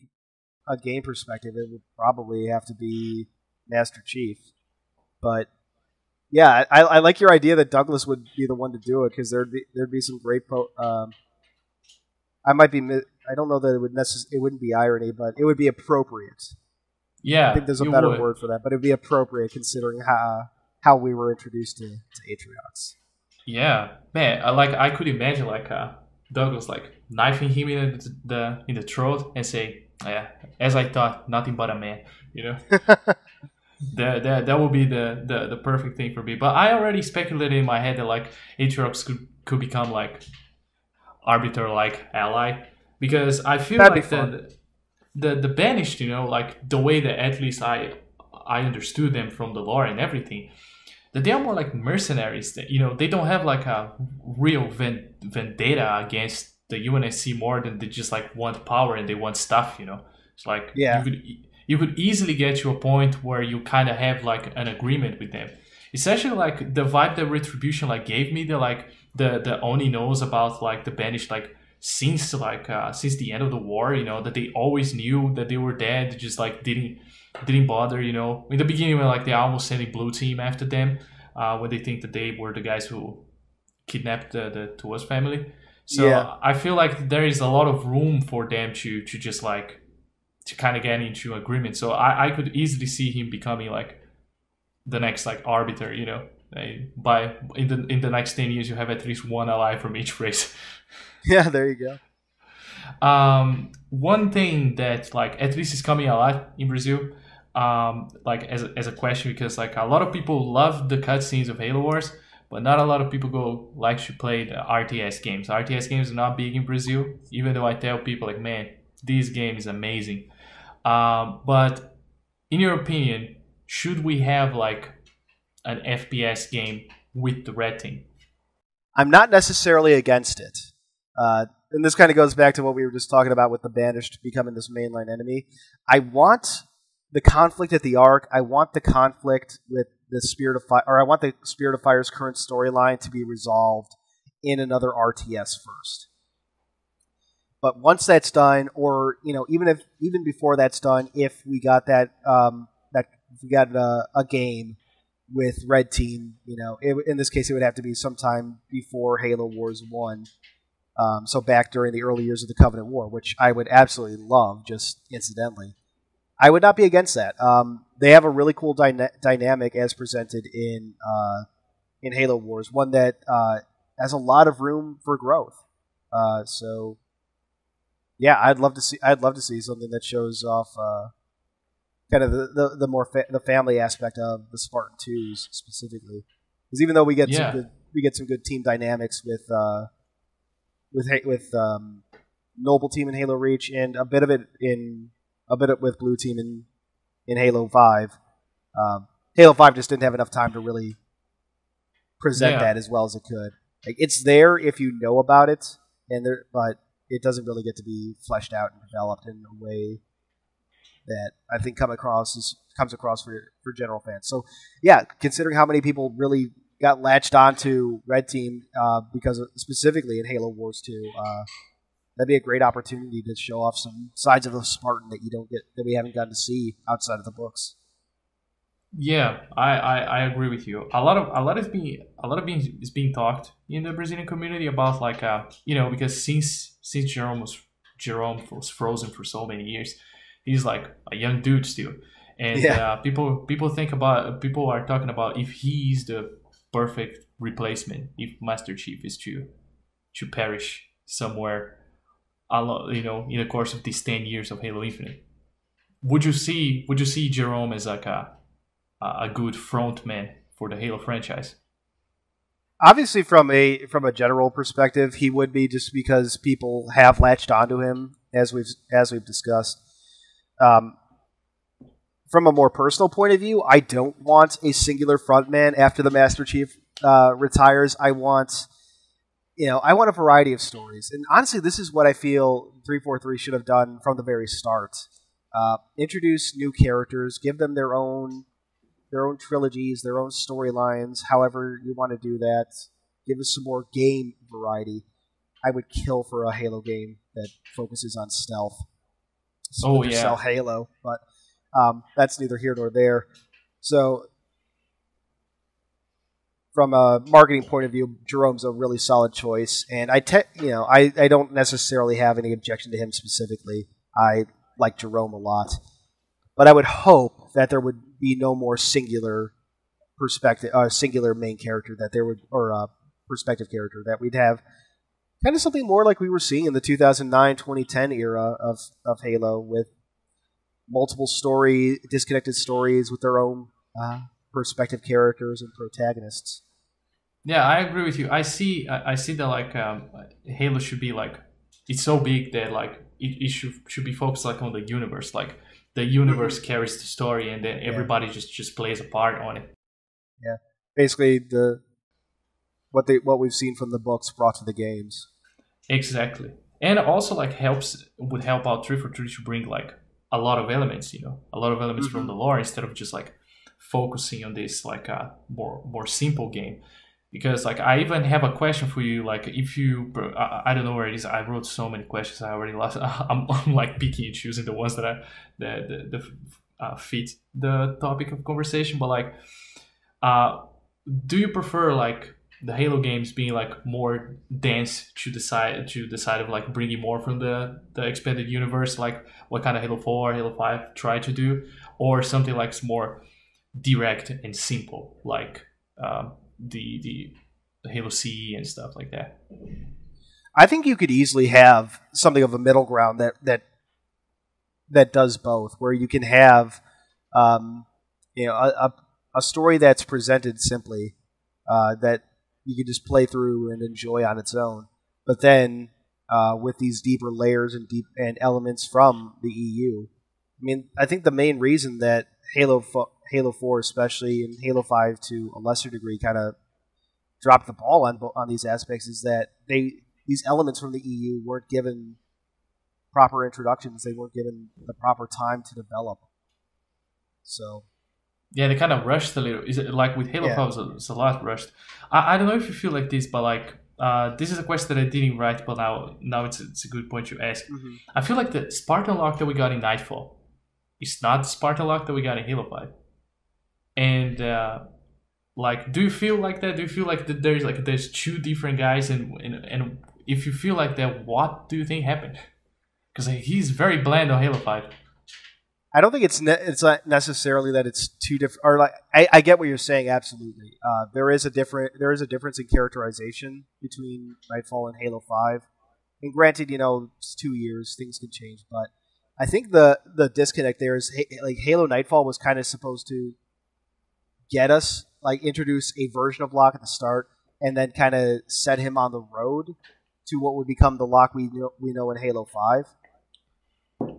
perspective, it would probably have to be Master Chief. But yeah, I like your idea that Douglas would be the one to do it, because there'd be some great. I don't know that it wouldn't be irony, but it would be appropriate. Yeah, I think there's a better word for that, but it would be appropriate considering how we were introduced to Atriox. Yeah, man, I could imagine like Douglas like knifing him in the throat and say, "Yeah, as I thought, nothing but a man." You know, that would be the perfect thing for me. But I already speculated in my head that like Atriox could become like arbiter like ally, because I feel like the Banished, you know, like the way that at least I understood them from the lore and everything, that they are more like mercenaries. That, you know, they don't have like a real vendetta against the UNSC more than they just like want power and they want stuff. You know, it's like you could easily get to a point where you kind of have like an agreement with them. Essentially, like the vibe that Retribution like gave me, the Oni knows about like the Banished like since the end of the war, you know, that they always knew that they were dead, just like didn't bother, you know. In the beginning, when like they almost sending blue team after them, when they think that they were the guys who kidnapped the Tuas family. So I feel like there is a lot of room for them to just like to kind of get into agreement. So I could easily see him becoming like the next like arbiter, you know. In the next 10 years, you have at least one ally from each race. Yeah, there you go. One thing that like at least is coming a lot in Brazil, like as a question, because like a lot of people love the cutscenes of Halo Wars, but not a lot of people like to play the RTS games. RTS games are not big in Brazil, even though I tell people like, man, this game is amazing. But in your opinion, should we have like an FPS game with the red team? I'm not necessarily against it. And this kind of goes back to what we were just talking about with the Banished becoming this mainline enemy. I want the conflict at the Ark. I want the conflict with the Spirit of Fire, or I want the Spirit of Fire's current storyline to be resolved in another RTS first. But once that's done, or you know, even before that's done, if we got a game with Red Team, you know, in this case, it would have to be sometime before Halo Wars 1. So back during the early years of the Covenant War, which I would absolutely love, just incidentally. I would not be against that. they have a really cool dynamic as presented in Halo Wars, one that has a lot of room for growth. So yeah, I'd love to see something that shows off kind of the more the family aspect of the Spartan 2s specifically. Because even though we get some good team dynamics with Noble Team in Halo Reach and a bit with Blue Team in Halo 5. Halo 5 just didn't have enough time to really present that as well as it could. Like, it's there if you know about it, but it doesn't really get to be fleshed out and developed in a way that I think comes across for general fans. So, yeah, considering how many people really got latched onto Red Team specifically in Halo Wars 2, that'd be a great opportunity to show off some sides of the Spartan that we haven't gotten to see outside of the books. Yeah, I agree with you. A lot is being talked in the Brazilian community about because since Jerome was frozen for so many years, he's like a young dude still, and people are talking about if he's the perfect replacement, if Master Chief is to perish somewhere, in the course of these 10 years of Halo Infinite. Would you see Jerome as like a good frontman for the Halo franchise? Obviously, from a general perspective, he would be, just because people have latched onto him, as we've discussed. From a more personal point of view, I don't want a singular frontman after the Master Chief retires. I want a variety of stories, and honestly, this is what I feel 343 should have done from the very start. Introduce new characters, give them their own trilogies, their own storylines, however you want to do that. Give us some more game variety. I would kill for a Halo game that focuses on stealth. Sell Halo, but that's neither here nor there. So, from a marketing point of view, Jerome's a really solid choice, and I don't necessarily have any objection to him specifically. I like Jerome a lot, but I would hope that there would be no more singular main character, perspective character, that we'd have kind of something more like we were seeing in the 2009-2010 era of Halo, with multiple disconnected stories with their own perspective characters and protagonists. Yeah, I agree with you. I see that Halo should be it's so big that it should be focused on the universe. The universe carries the story, and then everybody just plays a part on it. Yeah, basically what we've seen from the books brought to the games. Exactly, and also would help out 343 to bring a lot of elements, a lot of elements from the lore, instead of just focusing on this more simple game. Because I even have a question for you. If you, I don't know where it is. I wrote so many questions. I already lost. I'm picking and choosing the ones that fit the topic of conversation. But do you prefer the Halo games being more dense to the side of bringing more from the expanded universe, what kind of Halo 4, Halo 5 try to do, or something more direct and simple, the Halo CE and stuff like that? I think you could easily have something of a middle ground that does both, where you can have a story that's presented simply, that you can just play through and enjoy on its own, but then with these deeper layers and elements from the EU. I mean, I think the main reason that Halo 4, especially, and Halo 5 to a lesser degree, kind of dropped the ball on these aspects is that these elements from the EU weren't given proper introductions. They weren't given the proper time to develop. So, yeah, they kind of rushed a little. Is it with Halo 5? It's a lot rushed. I don't know if you feel like this, but this is a question that I didn't write, but now it's a good point you ask. Mm-hmm. I feel like the Spartan lock that we got in Nightfall is not the Spartan lock that we got in Halo 5. And do you feel like that? Do you feel like that there's two different guys, and if you feel like that, what do you think happened? Because he's very bland on Halo 5. I don't think it's not necessarily that it's too different. Or like, I get what you're saying. Absolutely, there is a difference in characterization between Nightfall and Halo 5. And granted, it's 2 years, things can change. But I think the disconnect there is like Halo Nightfall was kind of supposed to get us, like, introduce a version of Locke at the start, and then kind of set him on the road to what would become the Locke we know in Halo 5.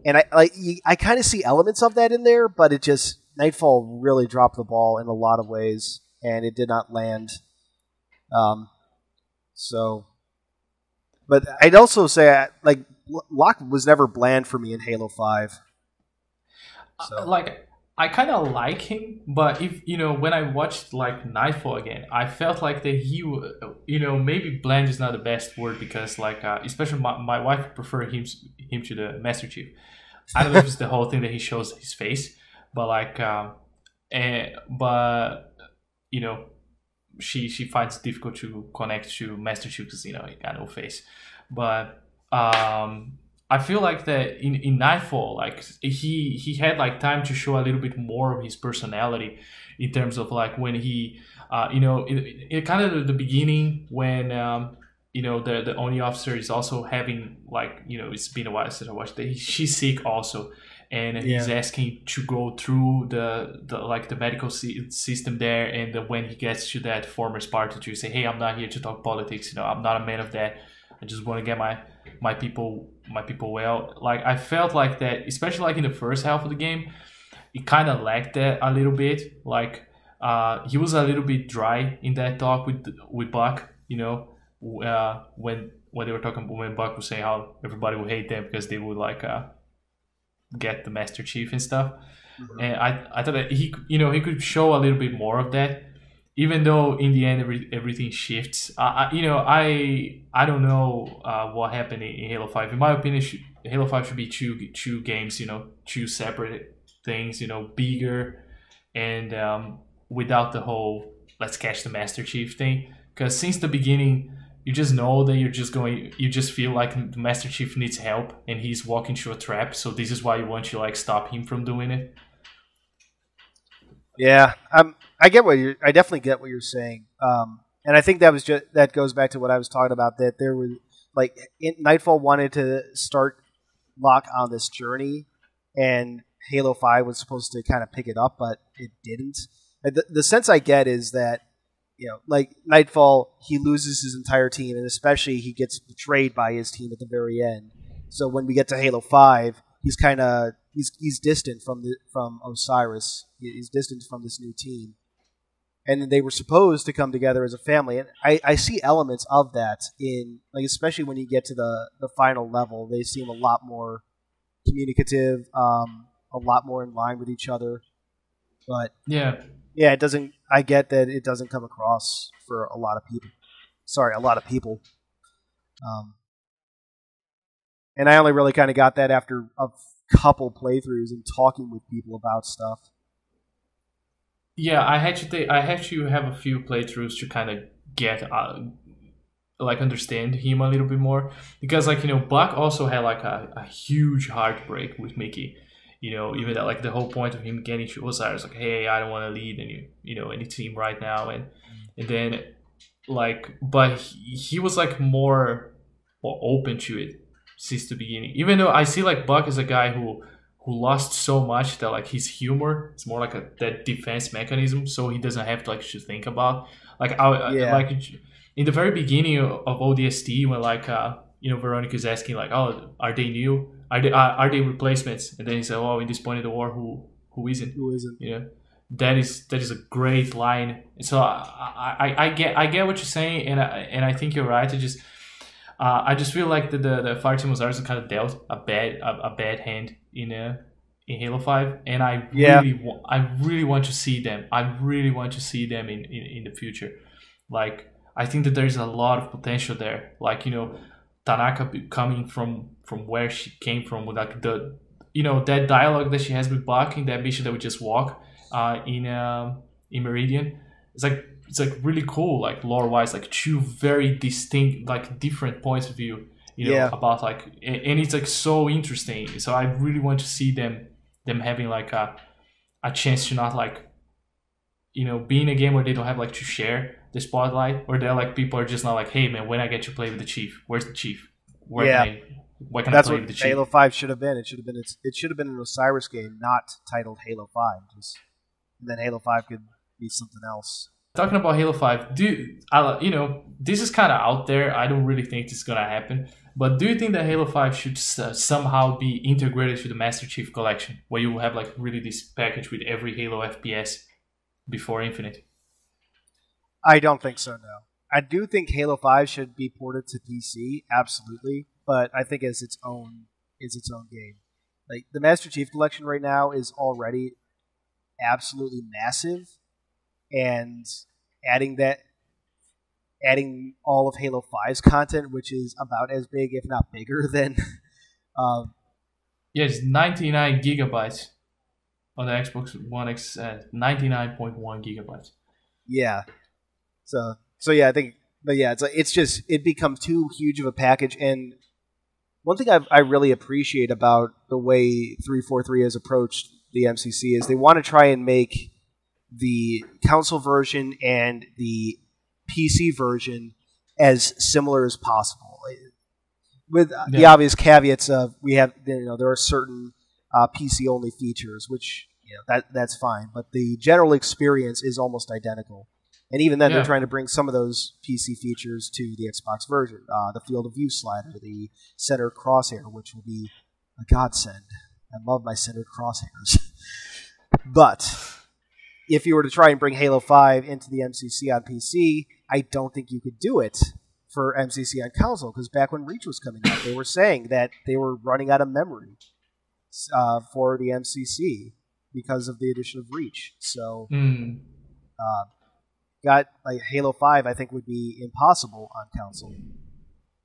And I kind of see elements of that in there, but it just Nightfall really dropped the ball in a lot of ways, and it did not land. But I'd also say like Locke was never bland for me in Halo 5. So. Like, I kind of like him, but if when I watched like Nightfall again, I felt like that he, maybe bland is not the best word, because like especially my wife preferred him to the Master Chief. I don't know if it's the whole thing that he shows his face, but like, she finds it difficult to connect to Master Chief because he got no face, but I feel like that in Nightfall, like he had like time to show a little bit more of his personality, in terms of like when he, in kind of the beginning when the Oni officer is also having, like, it's been a while since I watched that she's sick also, and he's asking to go through the medical system there, and when he gets to that former Spartan to say, hey, I'm not here to talk politics, I'm not a man of that. I just want to get my people well. Like, I felt like that, especially like in the first half of the game, it kind of lacked that a little bit. Like, he was a little bit dry in that talk with Buck. When they were talking, when Buck was saying how everybody would hate them because they would like get the Master Chief and stuff. Mm-hmm. And I thought that he could show a little bit more of that. Even though in the end everything shifts, I don't know what happened in Halo 5. In my opinion, Halo 5 should be two games, two separate things, bigger, and without the whole let's catch the Master Chief thing. Because since the beginning, you just know that you just feel like the Master Chief needs help and he's walking through a trap. So this is why you want to like stop him from doing it. Yeah, I definitely get what you're saying, and I think that goes back to what I was talking about. That there was Nightfall wanted to start Locke on this journey, and Halo 5 was supposed to kind of pick it up, but it didn't. The sense I get is that like Nightfall, he loses his entire team, and especially he gets betrayed by his team at the very end. So when we get to Halo 5, he's kind of he's distant from Osiris. He's distant from this new team, and they were supposed to come together as a family. And I see elements of that in, like, especially when you get to the final level, they seem a lot more communicative, a lot more in line with each other. But it doesn't. I get that it doesn't come across for a lot of people. Sorry, a lot of people. And I only really kind of got that after a couple playthroughs and talking with people about stuff. Yeah, I had to have a few playthroughs to kind of get understand him a little bit more, because Buck also had like a huge heartbreak with Mickey. Even that, like, the whole point of him getting to Osiris, like, hey, I don't want to lead any team right now, and then but he was like more open to it since the beginning. Even though I see like Buck is a guy who lost so much that like his humor is more like that defense mechanism, so he doesn't have to think about like in the very beginning of ODST when Veronica is asking like, oh, are they new? Are they replacements? And then he said, oh, in this point in the war, who isn't? Who isn't? That is a great line. So I get what you're saying, and I think you're right. I just feel like the Fireteam Osiris kind of dealt a bad hand in Halo 5, and I really want to see them. I really want to see them in the future. Like, I think that there's a lot of potential there. Like, Tanaka coming from where she came from, with like that dialogue that she has with Buck in that mission that we just walk in Meridian. It's like really cool, like lore wise, like two very distinct, like different points of view, about like, and it's like so interesting. So I really want to see them them having like a chance to not like, you know, be in a game where they don't have like to share the spotlight, or they're like people are just not like, hey man, when I get to play with the chief, where's the chief? Where can I play with the chief? Halo 5 should have been. It should have been an Osiris game, not titled Halo 5. And then Halo 5 could be something else. Talking about Halo 5, you know, this is kind of out there. I don't really think this is gonna happen. But do you think that Halo 5 should somehow be integrated to the Master Chief Collection, where you have like really this package with every Halo FPS before Infinite? I don't think so, no. I do think Halo 5 should be ported to PC, absolutely, but I think as its own game. Like the Master Chief Collection right now is already absolutely massive, and adding all of Halo 5's content, which is about as big, if not bigger, than it's 99 gigabytes on the Xbox One X, 99.1 gigabytes. Yeah. So yeah, I think, but yeah, it becomes too huge of a package. And one thing I really appreciate about the way 343 has approached the MCC is they want to try and make the console version and the PC version as similar as possible, with the obvious caveats of there are certain PC only features, which that's fine, but the general experience is almost identical. And even then, they're trying to bring some of those PC features to the Xbox version. The field of view slider, the center crosshair, which will be a godsend. I love my centered crosshairs. But if you were to try and bring Halo 5 into the MCC on PC, I don't think you could do it for MCC on console, because back when Reach was coming out, they were saying that they were running out of memory for the MCC because of the addition of Reach. So... got like Halo 5, I think would be impossible on console,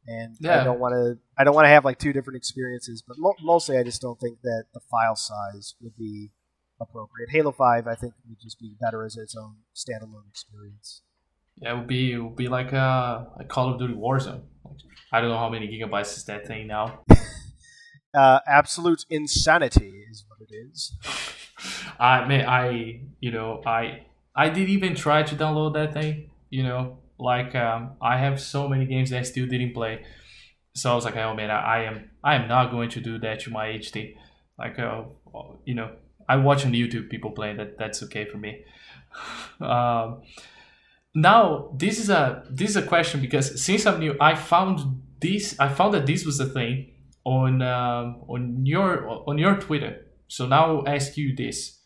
and I don't want to have like two different experiences. But mostly, I just don't think that the file size would be appropriate. Halo 5, I think, would just be better as its own standalone experience. Yeah, it would be like a Call of Duty Warzone. I don't know how many gigabytes is that thing now. Absolute insanity is what it is. I didn't even try to download that thing, I have so many games that I still didn't play. So I was like, oh man, I am not going to do that to my HD. I watch on YouTube people playing that's okay for me. Now this is a question, because since I'm new, I found that this was a thing on your Twitter. So now I'll ask you this.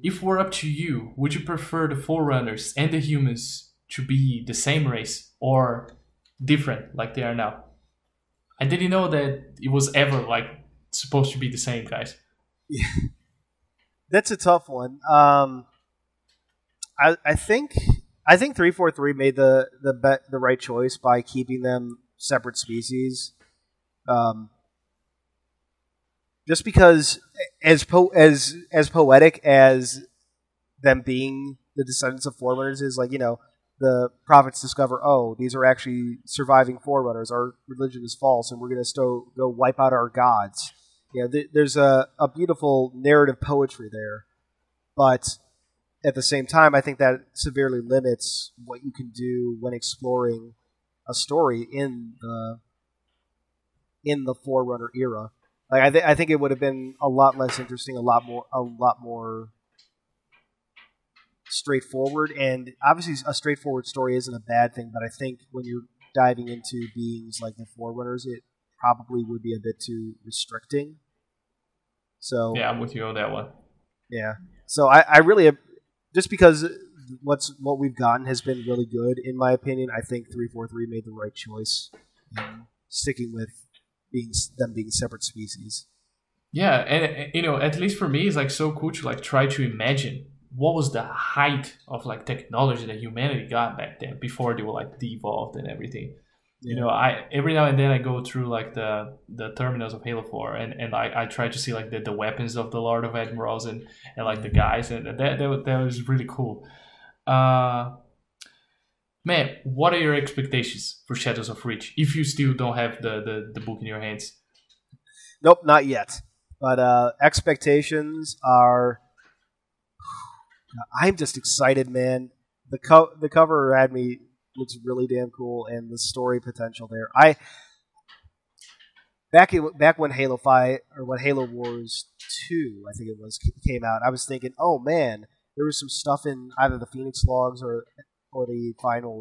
If we're up to you, would you prefer the Forerunners and the humans to be the same race or different like they are now? I didn't know that it was ever like supposed to be the same, guys. Yeah. That's a tough one. I think 343 made the right choice by keeping them separate species. Just because, as poetic as them being the descendants of Forerunners is, the prophets discover, these are actually surviving Forerunners. Our religion is false, and we're going to go wipe out our gods. There's a beautiful narrative poetry there, but at the same time, I think that severely limits what you can do when exploring a story in the Forerunner era. I think it would have been a lot less interesting, a lot more straightforward. And obviously, a straightforward story isn't a bad thing, but I think when you're diving into beings like the Forerunners, it probably would be a bit too restricting. So yeah, I'm with you on that one. Yeah. So I really, just because what we've gotten has been really good, in my opinion, I think 343 made the right choice in sticking with them being separate species. Yeah, and at least for me, it's like so cool to try to imagine what was the height of technology that humanity got back then before they were de-evolved and everything. Yeah. I every now and then I go through the terminals of Halo 4 and I try to see the weapons of the Lord of Admirals and the guys, and that was really cool. Man, what are your expectations for Shadows of Reach if you still don't have the book in your hands? Nope, not yet. But expectations are. I'm just excited, man. The cover had me looks really damn cool, and the story potential there. Back when Halo 5 or when Halo Wars 2, I think it was, came out, I was thinking, oh man, there was some stuff in either the Phoenix logs or the final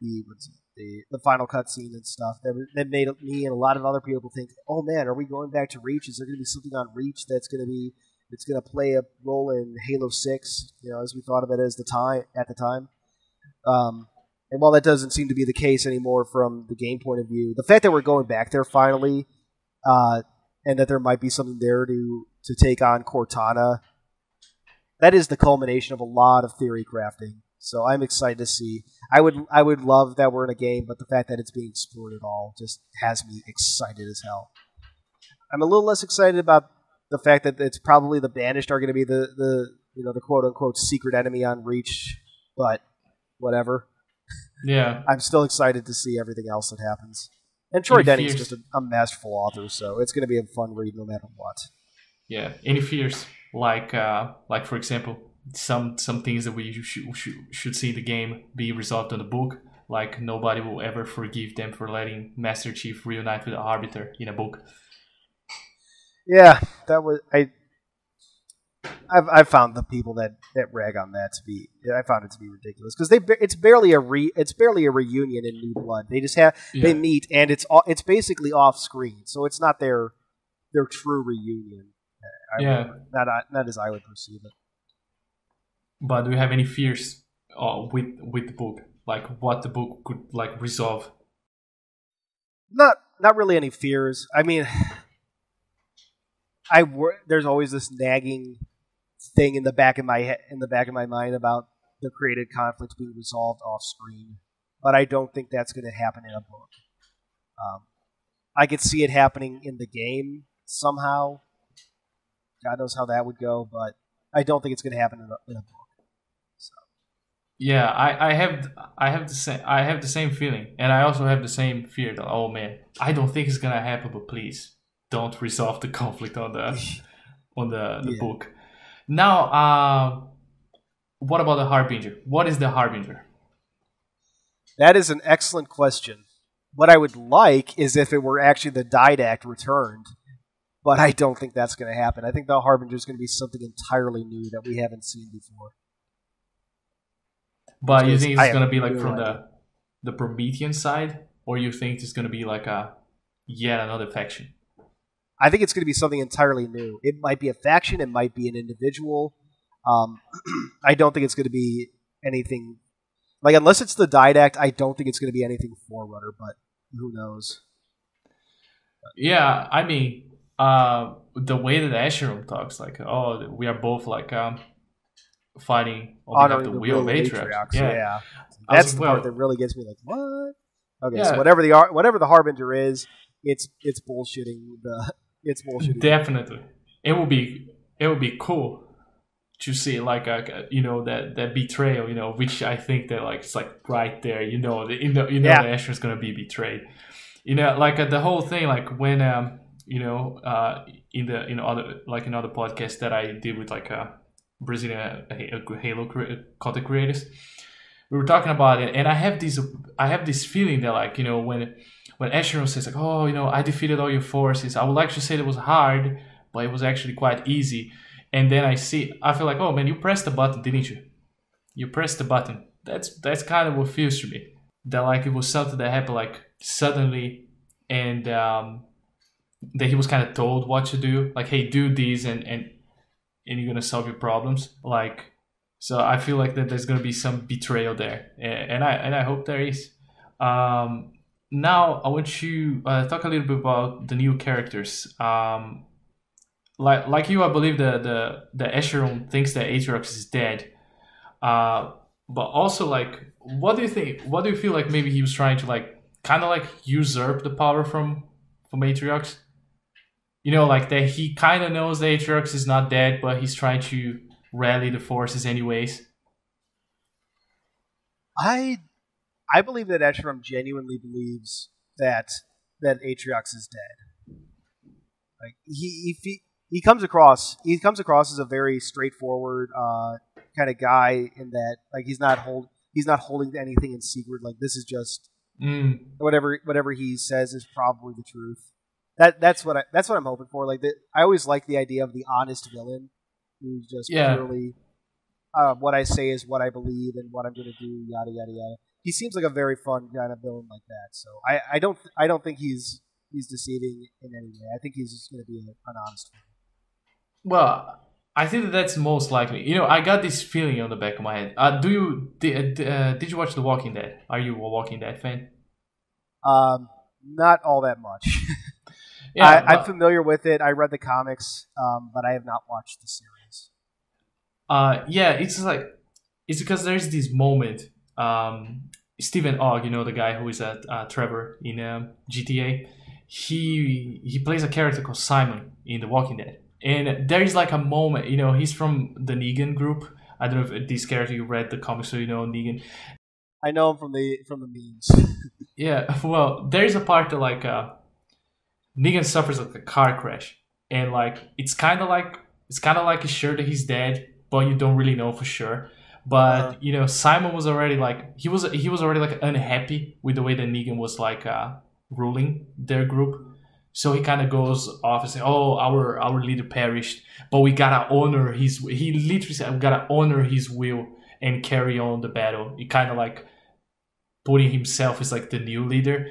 the final cutscene and stuff that made me and a lot of other people think, oh man, are we going back to Reach? Is there going to be something on Reach that's going to play a role in Halo 6? You know, as we thought of it at the time. And while that doesn't seem to be the case anymore from the game point of view, the fact that we're going back there finally, and that there might be something there to take on Cortana, that is the culmination of a lot of theory crafting. So I'm excited to see. I would love that we're in a game, but the fact that it's being explored at all just has me excited as hell. I'm a little less excited about the fact that it's probably the Banished are going to be the quote unquote secret enemy on Reach, but whatever. Yeah. I'm still excited to see everything else that happens. And Troy Denny's just a masterful author, so it's going to be a fun read no matter what. Yeah. Any fears? Like for example, some things that we should see in the game be resolved in the book. Like nobody will ever forgive them for letting Master Chief reunite with the Arbiter in a book. Yeah, that was I've found the people that rag on that to be. I found it to be ridiculous because it's barely a reunion in New Blood. They just they meet and it's basically off screen, so it's not their true reunion. Not as I would perceive it. But do you have any fears with the book? Like what the book could like resolve? Not really any fears. I mean, there's always this nagging thing in the back of my mind about the created conflict being resolved off screen, but I don't think that's going to happen in a book. I could see it happening in the game somehow. God knows how that would go, but I don't think it's going to happen in a book. So. Yeah, I have the same feeling, and I also have the same fear that, oh man, I don't think it's gonna happen, but please don't resolve the conflict on the book. Now, what about the Harbinger? What is the Harbinger? That is an excellent question. What I would like is if it were actually the Didact returned, but I don't think that's going to happen. I think the Harbinger is going to be something entirely new that we haven't seen before. But you think it's going to be like from the Promethean side, or you think it's going to be like yet another faction? I think it's going to be something entirely new. It might be a faction, it might be an individual. I don't think it's going to be anything like, unless it's the Didact, I don't think it's going to be anything Forerunner, but who knows? Yeah, I mean, the way that Escharum talks, like, oh, we are both like fighting on behalf of the will of Atriox. Yeah. That's the part that really gets me like, what? Okay, so whatever the Harbinger is, it's bullshitting it's bullshitting. Definitely. It would be cool to see like that betrayal, which I think that like it's like right there, that Escherum's gonna be betrayed. Like the whole thing, like when in other podcasts that I did with like Brazilian Halo content creators, we were talking about it, and I have this feeling that like when Escharum says like, oh, I defeated all your forces, I would like to say that it was hard, but it was actually quite easy. And then I feel like, oh man, you pressed the button, didn't you? You pressed the button. That's kind of what feels to me. That like it was something that happened like suddenly, and that he was kind of told what to do. Like, hey, do this, and you're gonna solve your problems. Like, so I feel like that there's gonna be some betrayal there, and I hope there is. Now I want to talk a little bit about the new characters. Like you, I believe the Escharum thinks that Atriox is dead. But also, like, what do you think? What do you feel like maybe he was trying to like kind of like usurp the power from Atriox? Like that he kind of knows that Atriox is not dead, but he's trying to rally the forces anyways. I believe that Escharum genuinely believes that Atriox is dead. Like he comes across as a very straightforward kind of guy in that like he's not holding anything in secret. Like this is just whatever he says is probably the truth. That's what I'm hoping for. Like I always like the idea of the honest villain who's just purely what I say is what I believe and what I'm going to do. Yada yada yada. He seems like a very fun kind of villain like that. So I don't think he's deceiving in any way. I think he's just going to be an honest villain. Well, I think that's most likely. You know, I got this feeling on the back of my head. Did you watch The Walking Dead? Are you a Walking Dead fan? Not all that much. Yeah, I'm familiar with it. I read the comics, but I have not watched the series. Yeah, it's because there's this moment. Stephen Ogg, you know, the guy who is at Trevor in GTA. He plays a character called Simon in The Walking Dead. And there is like a moment, you know, he's from the Negan group. I don't know if this character you read the comics, so you know Negan. I know him from the memes. Yeah, well, there is a part that like Negan suffers like a car crash, and like it's kind of like it's sure that he's dead, but you don't really know for sure. But you know, Simon was already like he was already like unhappy with the way that Negan was like ruling their group. So he kind of goes off and says, "Oh, our leader perished, but we gotta honor his." He literally said, "We gotta honor his will and carry on the battle." He kind of like putting himself as like the new leader,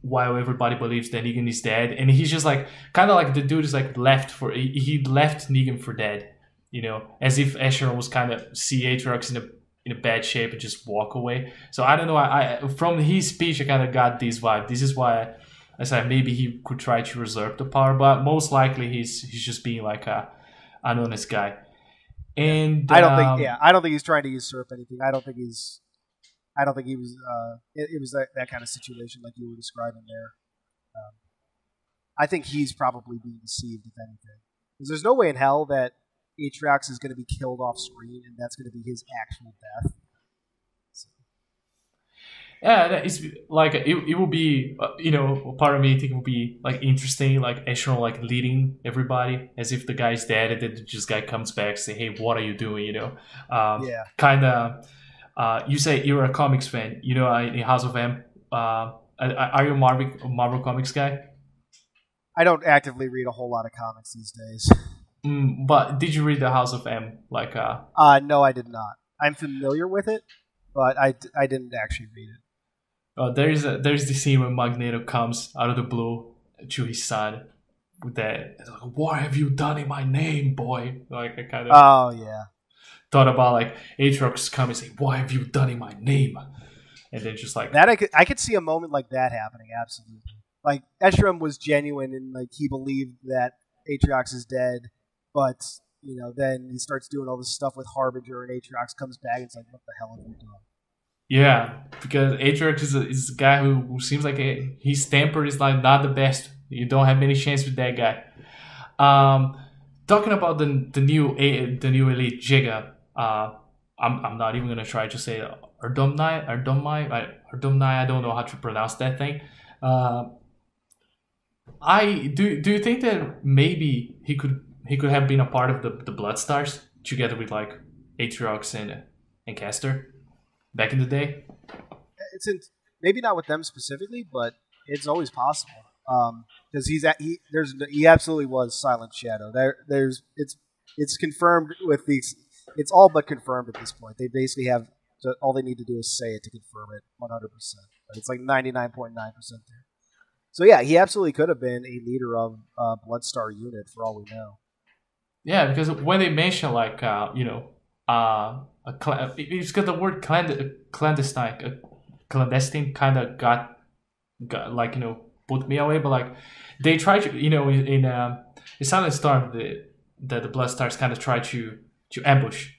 while everybody believes that Negan is dead, and he's just like kind of like the dude is like he left Negan for dead, you know, as if Asher was kind of see Aatrox in a bad shape and just walk away. So I don't know. I from his speech I kind of got this vibe. This is why I said maybe he could try to usurp the power, but most likely he's just being like an honest guy. And I don't think he's trying to usurp anything. I don't think he was. It was that kind of situation like you were describing there. I think he's probably being deceived, if anything, because there's no way in hell that Aatrox is going to be killed off screen, and that's going to be his actual death. So. Yeah, it's like it will be, you know, part of me think it will be like interesting, like Asher like leading everybody as if the guy's dead, and then this guy comes back and say, "Hey, what are you doing?" You know, kind of. You say you're a comics fan, you know, in House of M. Are you a Marvel comics guy? I don't actively read a whole lot of comics these days. But did you read the House of M? Like, no, I did not. I'm familiar with it, but I didn't actually read it. There's the scene where Magneto comes out of the blue to his son with that. Like, "What have you done in my name, boy?" Like I kind of. Oh yeah. Thought about like Aatrox come and say, "What have you done in my name?" And then just like that, I could see a moment like that happening. Absolutely, like Eshram was genuine and like he believed that Aatrox is dead, but you know then he starts doing all this stuff with Harbinger, and Aatrox comes back and it's like, "What the hell have you done?" Yeah, because Aatrox is a guy who seems like his temper is like not the best. You don't have many chance with that guy. Talking about the new elite Giga. I'm not even gonna try to say Erdomnai. I don't know how to pronounce that thing. Do you think that maybe he could have been a part of the Bloodstars together with like Aatrox and Caster back in the day? Maybe not with them specifically, but it's always possible. Because he absolutely was Silent Shadow. It's confirmed with these. It's all but confirmed at this point. They basically have all they need to do is say it to confirm it 100%. But it's like 99.9% there. So yeah, he absolutely could have been a leader of a Bloodstar unit for all we know. Yeah, because when they mention like you know it's got the word clandestine kind of got like you know put me away, but like they try to you know in Silent Storm the Bloodstars kind of try to ambush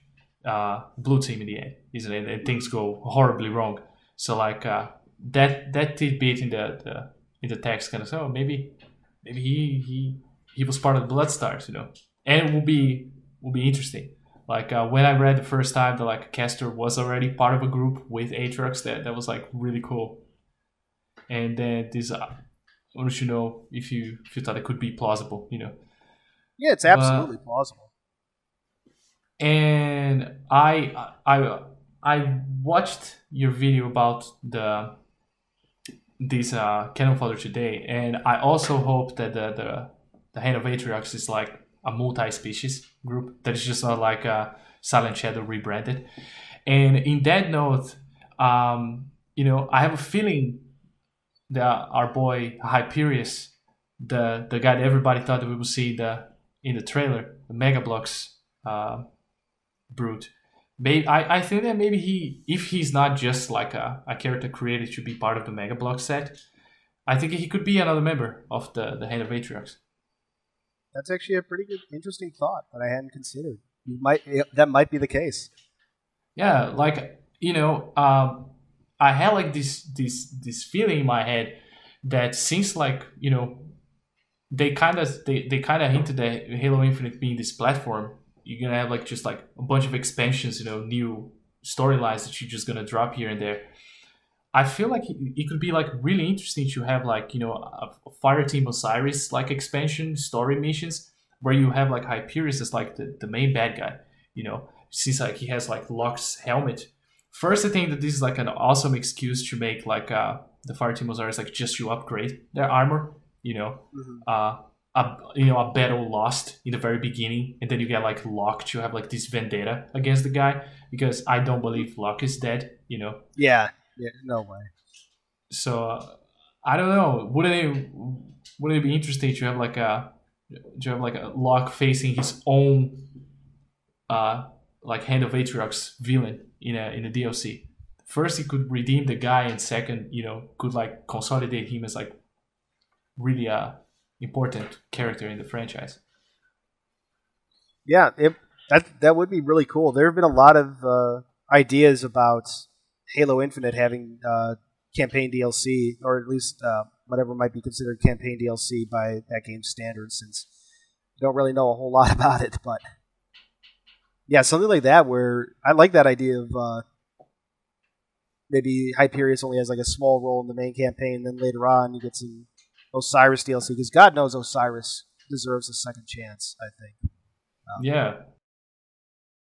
Blue Team in the end, isn't it? And things go horribly wrong. So like that tidbit in the text kind of say, oh maybe he was part of the Bloodstars, you know, and it will be interesting. Like when I read the first time that like Caster was already part of a group with Aatrox, that was like really cool. And then this wanted to know if you thought it could be plausible, you know. Yeah, it's absolutely But plausible. and I watched your video about this canon fodder today, and I also hope that the Hand of Atriox is like a multi-species group that is just not like a Silent Shadow rebranded. And in that note, you know, I have a feeling that our boy Hyperius, the guy that everybody thought that we would see in the trailer, the Mega Blocks brute. Maybe I think that maybe if he's not just like a character created to be part of the Mega Block set, I think he could be another member of the Hand of Atriox. That's actually a pretty good, interesting thought that I hadn't considered. That might be the case. Yeah, like you know, I had like this feeling in my head that since like you know they kind of hinted that Halo Infinite being this platform, you're gonna have like just like a bunch of expansions, you know, new storylines that you're just gonna drop here and there. I feel like it could be like really interesting to have like you know a Fireteam Osiris like expansion story missions where you have like Hyperius as like the main bad guy, you know, since like he has like Locke's helmet. First, I think that this is like an awesome excuse to make like the Fireteam Osiris like just to upgrade their armor, you know, a battle lost in the very beginning, and then you get like Locke to have like this vendetta against the guy because I don't believe Locke is dead, you know. Yeah, no way. So I don't know. Wouldn't it be interesting to have like a Locke facing his own like Hand of Atriox villain in a DLC? First, he could redeem the guy, and second, you know, could like consolidate him as like really important character in the franchise. Yeah, that would be really cool. There have been a lot of ideas about Halo Infinite having campaign DLC, or at least whatever might be considered campaign DLC by that game's standards, since I don't really know a whole lot about it. But yeah, something like that where I like that idea of maybe Hyperius only has like a small role in the main campaign, and then later on you get some Osiris DLC, because God knows Osiris deserves a second chance, I think. Yeah,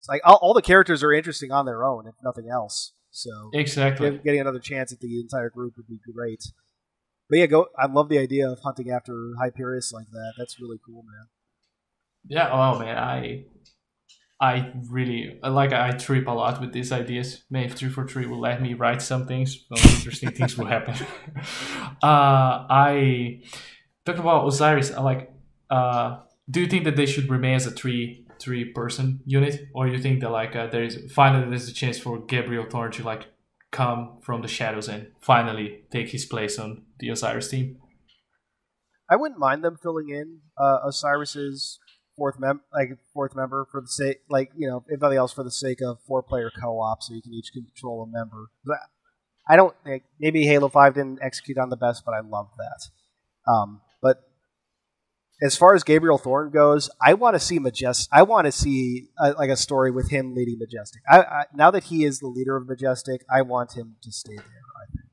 It's like all the characters are interesting on their own, if nothing else. So exactly. getting another chance at the entire group would be great. But yeah, I love the idea of hunting after Hyperius like that. That's really cool, man. Yeah. Oh man, I really like. I trip a lot with these ideas. Maybe if 343 will let me write some things, some interesting things will happen. I talking about Osiris. I like. Do you think that they should remain as a three person unit, or you think that like there's a chance for Gabriel Thorne to like come from the shadows and finally take his place on the Osiris team? I wouldn't mind them filling in Osiris's fourth member for the sake, like, you know, if nothing else, for the sake of 4-player co-op, so you can each control a member. But I don't think maybe Halo 5 didn't execute on the best, but I love that. But as far as Gabriel Thorne goes, I want to see I want to see like a story with him leading Majestic. Now that he is the leader of Majestic, I want him to stay there. I think.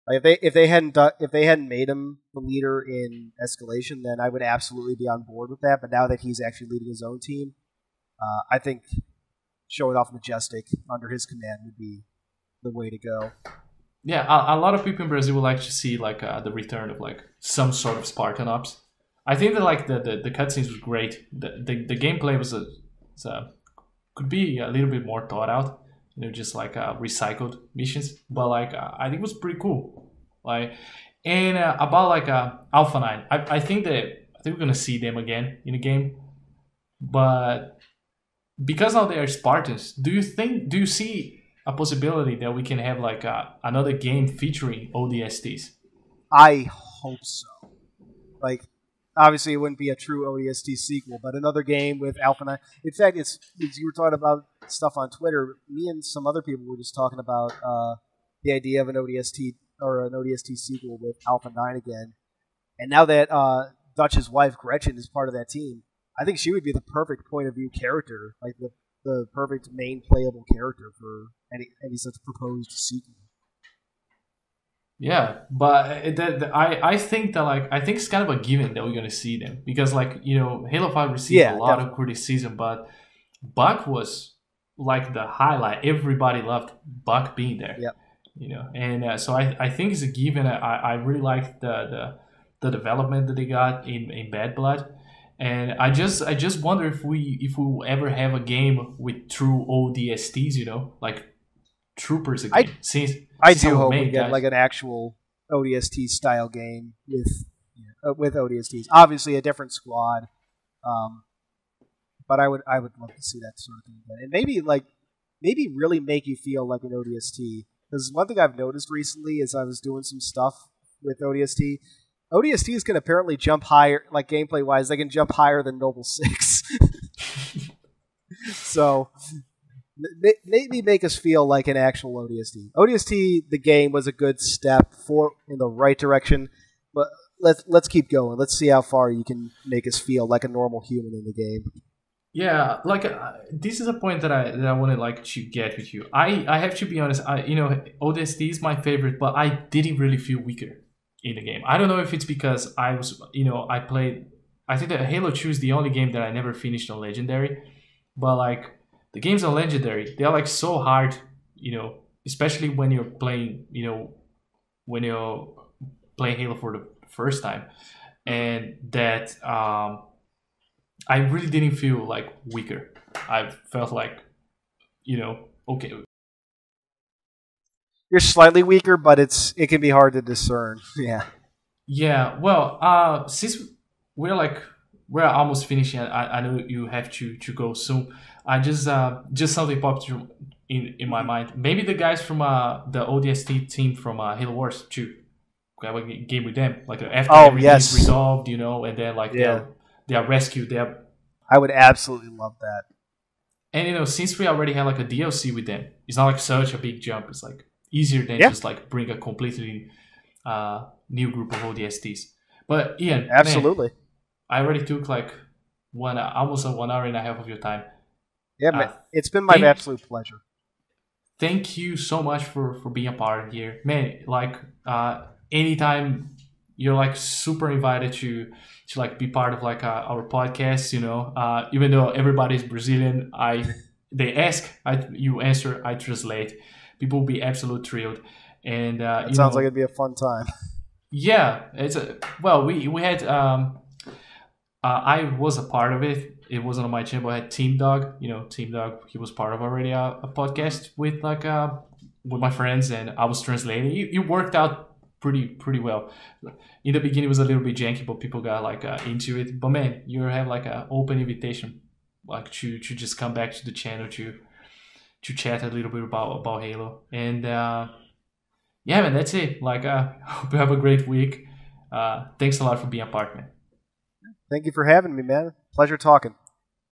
Like if they hadn't made him the leader in Escalation, then I would absolutely be on board with that. But now that he's actually leading his own team, I think showing off Majestic under his command would be the way to go. Yeah, a lot of people in Brazil would like to see like the return of like some sort of Spartan ops. I think that like the cutscenes was great. The gameplay was could be a little bit more thought out. You know, just like recycled missions, but like I think it was pretty cool. Like, and about like Alpha 9, I think we're gonna see them again in the game, but because now they are Spartans, do you see a possibility that we can have like another game featuring ODSTs? I hope so. Like, obviously, it wouldn't be a true ODST sequel, but another game with Alpha 9. In fact, it's you were talking about stuff on Twitter. Me and some other people were just talking about the idea of an ODST or an ODST sequel with Alpha 9 again. And now that Dutch's wife Gretchen is part of that team, I think she would be the perfect point of view character, like the perfect main playable character for any such proposed sequel. Yeah, but I think that like I think it's kind of a given that we're gonna see them because like Halo 5 received a Yeah, lot of criticism, but Buck was like the highlight. Everybody loved Buck being there, yep. and so I think it's a given. I really like the development that they got in Bad Blood, and I just wonder if we will ever have a game with true ODSTs, like troopers I again. I Since do our hope we main get guys. like an actual ODST style game with ODSTs. Obviously, a different squad, um, but I would love to see that sort of thing again. And maybe really make you feel like an ODST. Because one thing I've noticed recently is I was doing some stuff with ODST. ODSTs can apparently jump higher, like gameplay wise, they can jump higher than Noble 6. So maybe make us feel like an actual ODST. ODST, the game was a good step in the right direction, but let's keep going. Let's see how far you can make us feel like a normal human in the game. Yeah, like this is a point that I wanted like to get with you. I have to be honest. ODST is my favorite, but I didn't really feel weaker in the game. I don't know if it's because I was I played. I think that Halo 2 is the only game that I never finished on Legendary, but like the games on Legendary, they're like so hard. Especially when you're playing. When you're playing Halo for the first time, and that. I really didn't feel like weaker. I felt like, okay. You're slightly weaker, but it can be hard to discern. Yeah. Yeah, well, since we're almost finishing, I know you have to go soon. I just something popped in my mind. Maybe the guys from the ODST team from Halo Wars 2. We have a game with them. Like after everything is resolved, and then like they are rescued. I would absolutely love that. And since we already have like a DLC with them, it's not like such a big jump. It's like easier than just like bring a completely new group of ODSTs. But Ian, absolutely, man, I already took like almost 1 hour and a half of your time. Yeah, man, it's been my absolute pleasure. Thank you so much for being a part here, man. Like anytime you're like super invited to like be part of like our podcast. Even though everybody's Brazilian, they ask, you answer, I translate. People will be absolutely thrilled. And it sounds like it'd be a fun time. Yeah, we had I was a part of it. It wasn't on my channel. I had Team Dog. Team Dog. He was part of already a podcast with like with my friends, and I was translating. It worked out pretty well. In the beginning, it was a little bit janky, but people got like into it. But man, you have like an open invitation, like to just come back to the channel to chat a little bit about Halo. And yeah, man, that's it. Like, hope you have a great week. Thanks a lot for being a part, man. Thank you for having me, man. Pleasure talking.